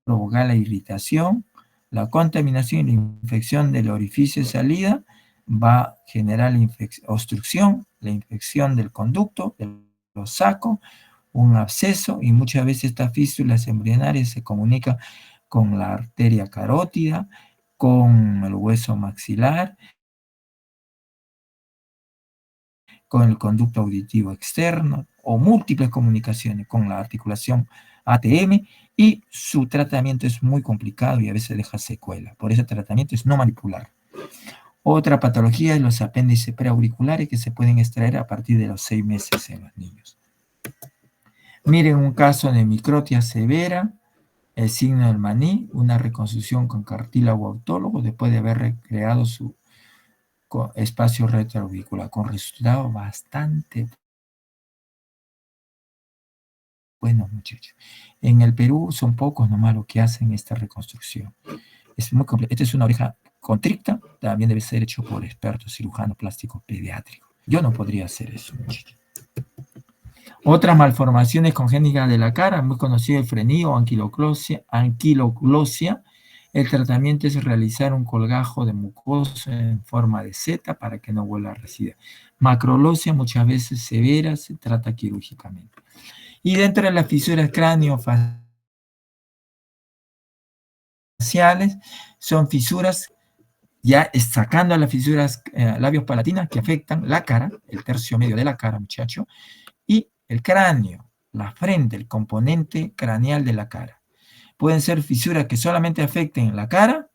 provocar la irritación, la contaminación y la infección del orificio de salida, va a generar la obstrucción, la infección del conducto, de los sacos, un absceso, y muchas veces estas fístulas embrionarias se comunican con la arteria carótida, con el hueso maxilar, con el conducto auditivo externo, o múltiples comunicaciones con la articulación ATM, y su tratamiento es muy complicado y a veces deja secuela. Por eso el tratamiento es no manipular. Otra patología es los apéndices preauriculares que se pueden extraer a partir de los 6 meses en los niños. Miren un caso de microtia severa, el signo del maní, una reconstrucción con cartílago autólogo después de haber recreado su espacio retroauricular, con resultados bastante buenos, muchachos. En el Perú son pocos nomás los que hacen esta reconstrucción. Es muy complejo. Esta es una oreja contricta, también debe ser hecho por expertos cirujanos plásticos pediátricos. Yo no podría hacer eso, muchachos. Otras malformaciones congénitas de la cara, muy conocido el frenillo o anquiloglosia. El tratamiento es realizar un colgajo de mucosa en forma de seta para que no vuelva a residir. Macroglosia, muchas veces severa, se trata quirúrgicamente. Y dentro de las fisuras craneofaciales, son fisuras, ya sacando a las fisuras labios palatinas que afectan la cara, el tercio medio de la cara, muchacho, y el cráneo, la frente, el componente craneal de la cara. Pueden ser fisuras que solamente afecten la cara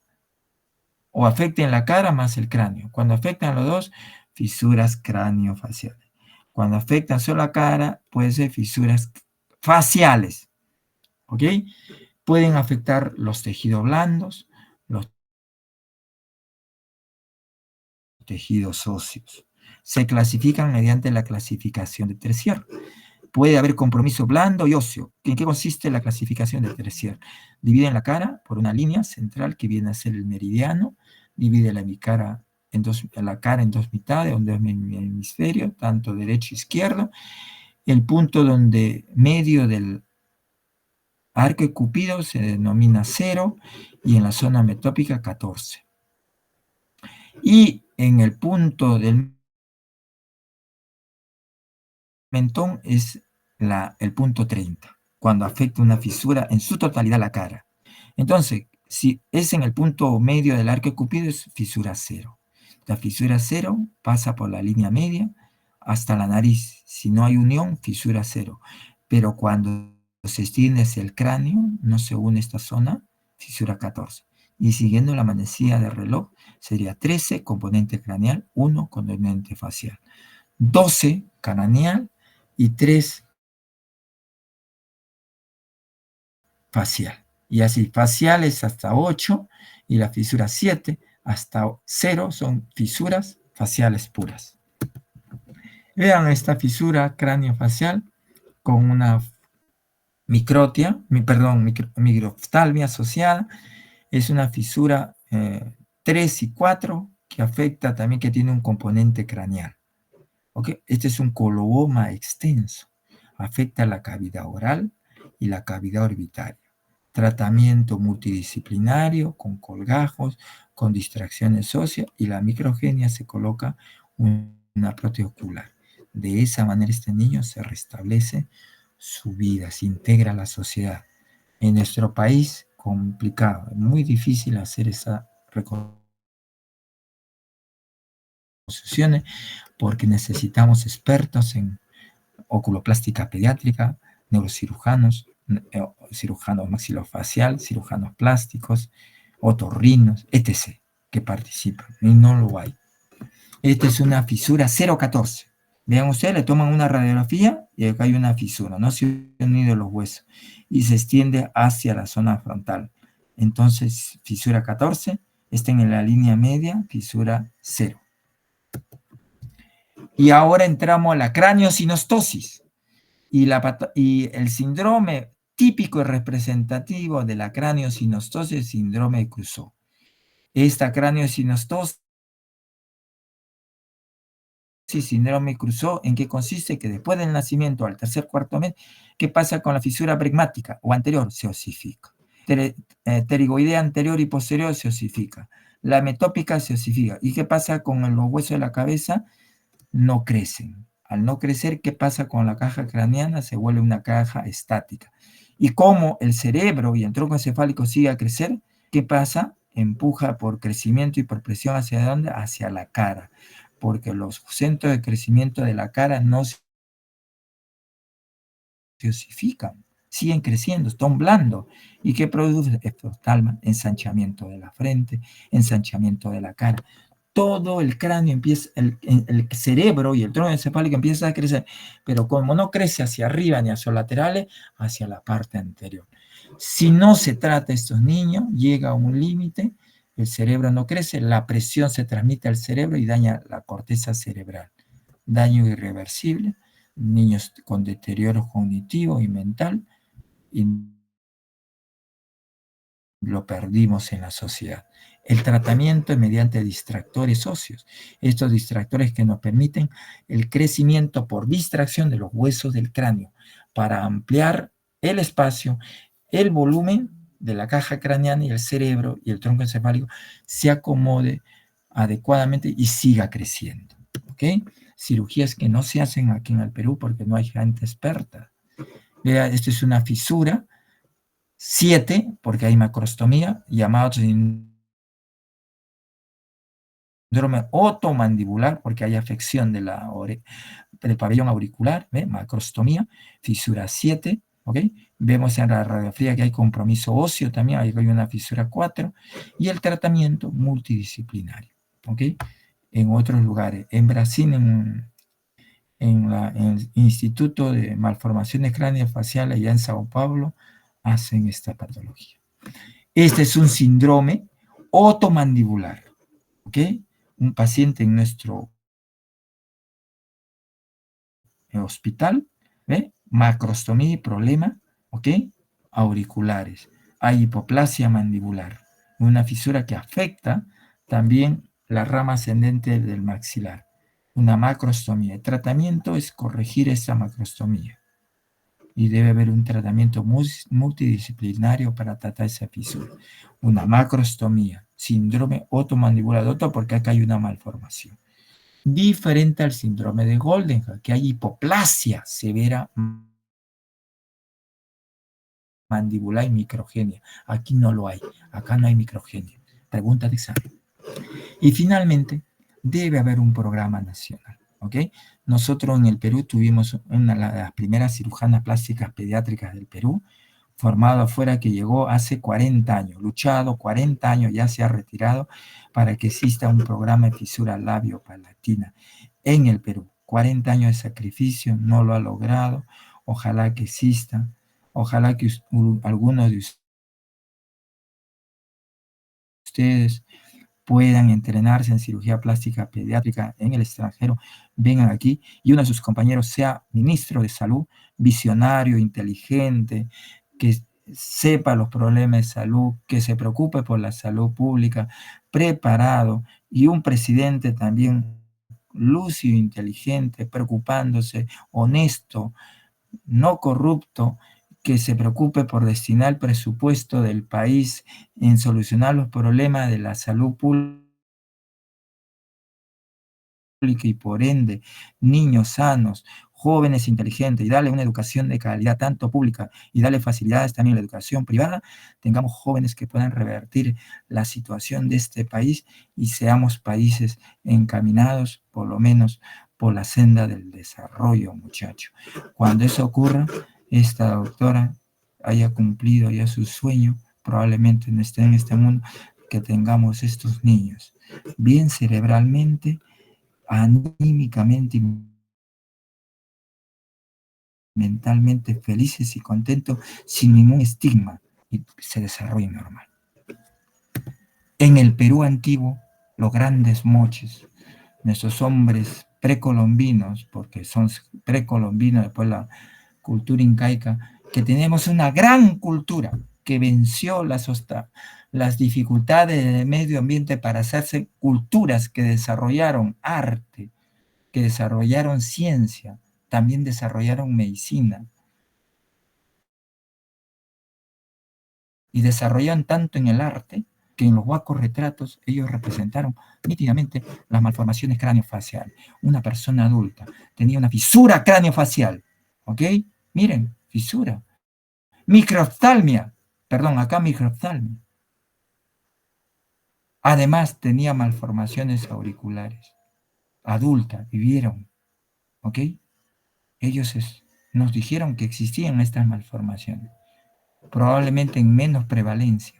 o afecten la cara más el cráneo. Cuando afectan los dos, fisuras craneofaciales. Cuando afectan solo la cara, pueden ser fisuras faciales. ¿Ok? Pueden afectar los tejidos blandos, los tejidos óseos. Se clasifican mediante la clasificación de Terzier. Puede haber compromiso blando y óseo. ¿En qué consiste la clasificación de Terzier? Dividen la cara por una línea central que viene a ser el meridiano, divide la cara en dos mitades, en dos hemisferios, tanto derecho e izquierdo. El punto donde medio del arco de Cupido se denomina 0 y en la zona metópica 14. Y en el punto del mentón es el punto 30, cuando afecta una fisura en su totalidad la cara. Entonces, si es en el punto medio del arco de Cupido, es fisura 0. La fisura 0 pasa por la línea media hasta la nariz. Si no hay unión, fisura 0. Pero cuando se extiende hacia el cráneo, no se une esta zona, fisura 14. Y siguiendo la manecilla de reloj, sería 13, componente craneal, 1, componente facial. 12, craneal, y 3, facial. Y así, faciales hasta 8, y la fisura 7 hasta 0 son fisuras faciales puras. Vean esta fisura craneofacial con una microftalmia asociada. Es una fisura 3 y 4 que afecta también, que tiene un componente craneal. ¿Okay? Este es un coloboma extenso. Afecta la cavidad oral y la cavidad orbitaria. Tratamiento multidisciplinario con colgajos, con distracciones óseas, y la microgenia se coloca una prótesis ocular. De esa manera este niño se restablece su vida, se integra a la sociedad. En nuestro país, complicado, muy difícil hacer esa reconstrucción porque necesitamos expertos en oculoplástica pediátrica, neurocirujanos, cirujanos maxilofacial, cirujanos plásticos, otorrinos, etc., que participan, y no lo hay. Esta es una fisura 0,14. Vean ustedes, le toman una radiografía y acá hay una fisura, no se han unido los huesos y se extiende hacia la zona frontal. Entonces, fisura 14, está en la línea media, fisura 0. Y ahora entramos a la craniosinostosis. Y el síndrome típico y representativo de la craniosinostosis es el síndrome de Crusoe. Esta craniosinostosis, síndrome de Crusoe, ¿en qué consiste? Que después del nacimiento, al tercer cuarto mes, ¿qué pasa con la fisura bregmática o anterior? Se osifica. Pterigoidea anterior y posterior se osifica. La metópica se osifica. ¿Y qué pasa con los huesos de la cabeza? No crecen. Al no crecer, ¿qué pasa con la caja craneana? Se vuelve una caja estática. Y como el cerebro y el tronco encefálico sigue a crecer, ¿qué pasa? Empuja por crecimiento y por presión ¿hacia dónde? Hacia la cara, porque los centros de crecimiento de la cara no se osifican, siguen creciendo, están blandos. ¿Y qué produce? Eftalma, ensanchamiento de la frente, ensanchamiento de la cara. Todo el cráneo empieza, el cerebro y el tronco encefálico empieza a crecer, pero como no crece hacia arriba ni hacia los laterales, hacia la parte anterior. Si no se trata a estos niños, llega a un límite, el cerebro no crece, la presión se transmite al cerebro y daña la corteza cerebral. Daño irreversible, niños con deterioro cognitivo y mental, y lo perdimos en la sociedad. El tratamiento es mediante distractores óseos. Estos distractores que nos permiten el crecimiento por distracción de los huesos del cráneo para ampliar el espacio, el volumen de la caja craneana y el cerebro y el tronco encefálico se acomode adecuadamente y siga creciendo. ¿Ok? Cirugías que no se hacen aquí en el Perú porque no hay gente experta. Vea, esto es una fisura 7, porque hay macrostomía, llamado síndrome otomandibular, porque hay afección del pabellón auricular, ¿ve? Macrostomía, fisura 7, ¿ok? Vemos en la radiografía que hay compromiso óseo también, hay una fisura 4, y el tratamiento multidisciplinario, ¿ok? En otros lugares, en Brasil, en el Instituto de Malformaciones Craneofaciales, allá en Sao Paulo, hacen esta patología. Este es un síndrome otomandibular, ¿ok? Un paciente en nuestro hospital, ¿ve? Macrostomía y problema, ¿ok? Auriculares. Hay hipoplasia mandibular, una fisura que afecta también la rama ascendente del maxilar. Una macrostomía. El tratamiento es corregir esa macrostomía. Y debe haber un tratamiento multidisciplinario para tratar esa fisura. Una macrostomía, síndrome otomandibular, porque acá hay una malformación. Diferente al síndrome de Goldenhar, que hay hipoplasia severa mandibular y microgenia. Aquí no lo hay, acá no hay microgenia. Pregunta de examen. Y finalmente, debe haber un programa nacional. ¿Ok? Nosotros en el Perú tuvimos una de las primeras cirujanas plásticas pediátricas del Perú, formado afuera, que llegó hace 40 años, luchado 40 años, ya se ha retirado, para que exista un programa de fisura labio-palatina en el Perú. 40 años de sacrificio, no lo ha logrado, ojalá que exista, ojalá que algunos de ustedes puedan entrenarse en cirugía plástica pediátrica en el extranjero, vengan aquí y uno de sus compañeros sea ministro de salud, visionario, inteligente, que sepa los problemas de salud, que se preocupe por la salud pública, preparado, y un presidente también lúcido, inteligente, preocupándose, honesto, no corrupto, que se preocupe por destinar el presupuesto del país en solucionar los problemas de la salud pública y por ende niños sanos, jóvenes inteligentes, y darle una educación de calidad tanto pública y darle facilidades también a la educación privada, tengamos jóvenes que puedan revertir la situación de este país y seamos países encaminados por lo menos por la senda del desarrollo, muchacho. Cuando eso ocurra, esta doctora haya cumplido ya su sueño, probablemente no esté en este mundo, que tengamos estos niños bien cerebralmente, anímicamente y mentalmente felices y contentos, sin ningún estigma, y se desarrollen normal. En el Perú antiguo, los grandes moches, nuestros hombres precolombinos, porque son precolombinos, después la cultura incaica, que tenemos una gran cultura que venció las dificultades del medio ambiente para hacerse culturas que desarrollaron arte, que desarrollaron ciencia, también desarrollaron medicina. Y desarrollaron tanto en el arte que en los huacos retratos ellos representaron nítidamente las malformaciones craneofaciales. Una persona adulta tenía una fisura craneofacial, ¿ok? Miren, fisura. Microftalmia, perdón, acá microftalmia. Además tenía malformaciones auriculares. Adulta, vivieron, ¿ok? Ellos nos dijeron que existían estas malformaciones, probablemente en menos prevalencia.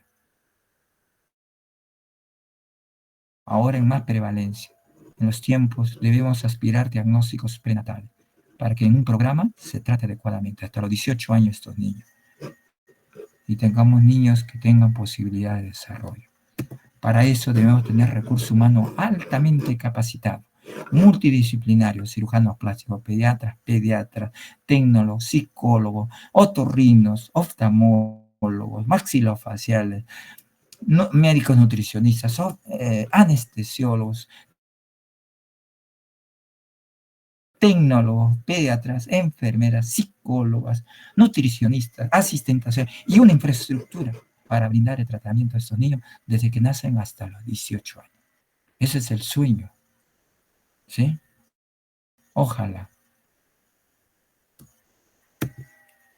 Ahora en más prevalencia. En los tiempos debemos aspirar diagnósticos prenatales para que en un programa se trate adecuadamente hasta los 18 años estos niños y tengamos niños que tengan posibilidad de desarrollo. Para eso debemos tener recurso humano altamente capacitado, multidisciplinario, cirujanos plásticos, pediatras, tecnólogos, psicólogos, otorrinos, oftalmólogos, maxilofaciales, médicos nutricionistas, anestesiólogos, tecnólogos, pediatras, enfermeras, psicólogas, nutricionistas, asistentes y una infraestructura para brindar el tratamiento a estos niños desde que nacen hasta los 18 años. Ese es el sueño, ¿sí? Ojalá.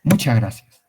Muchas gracias.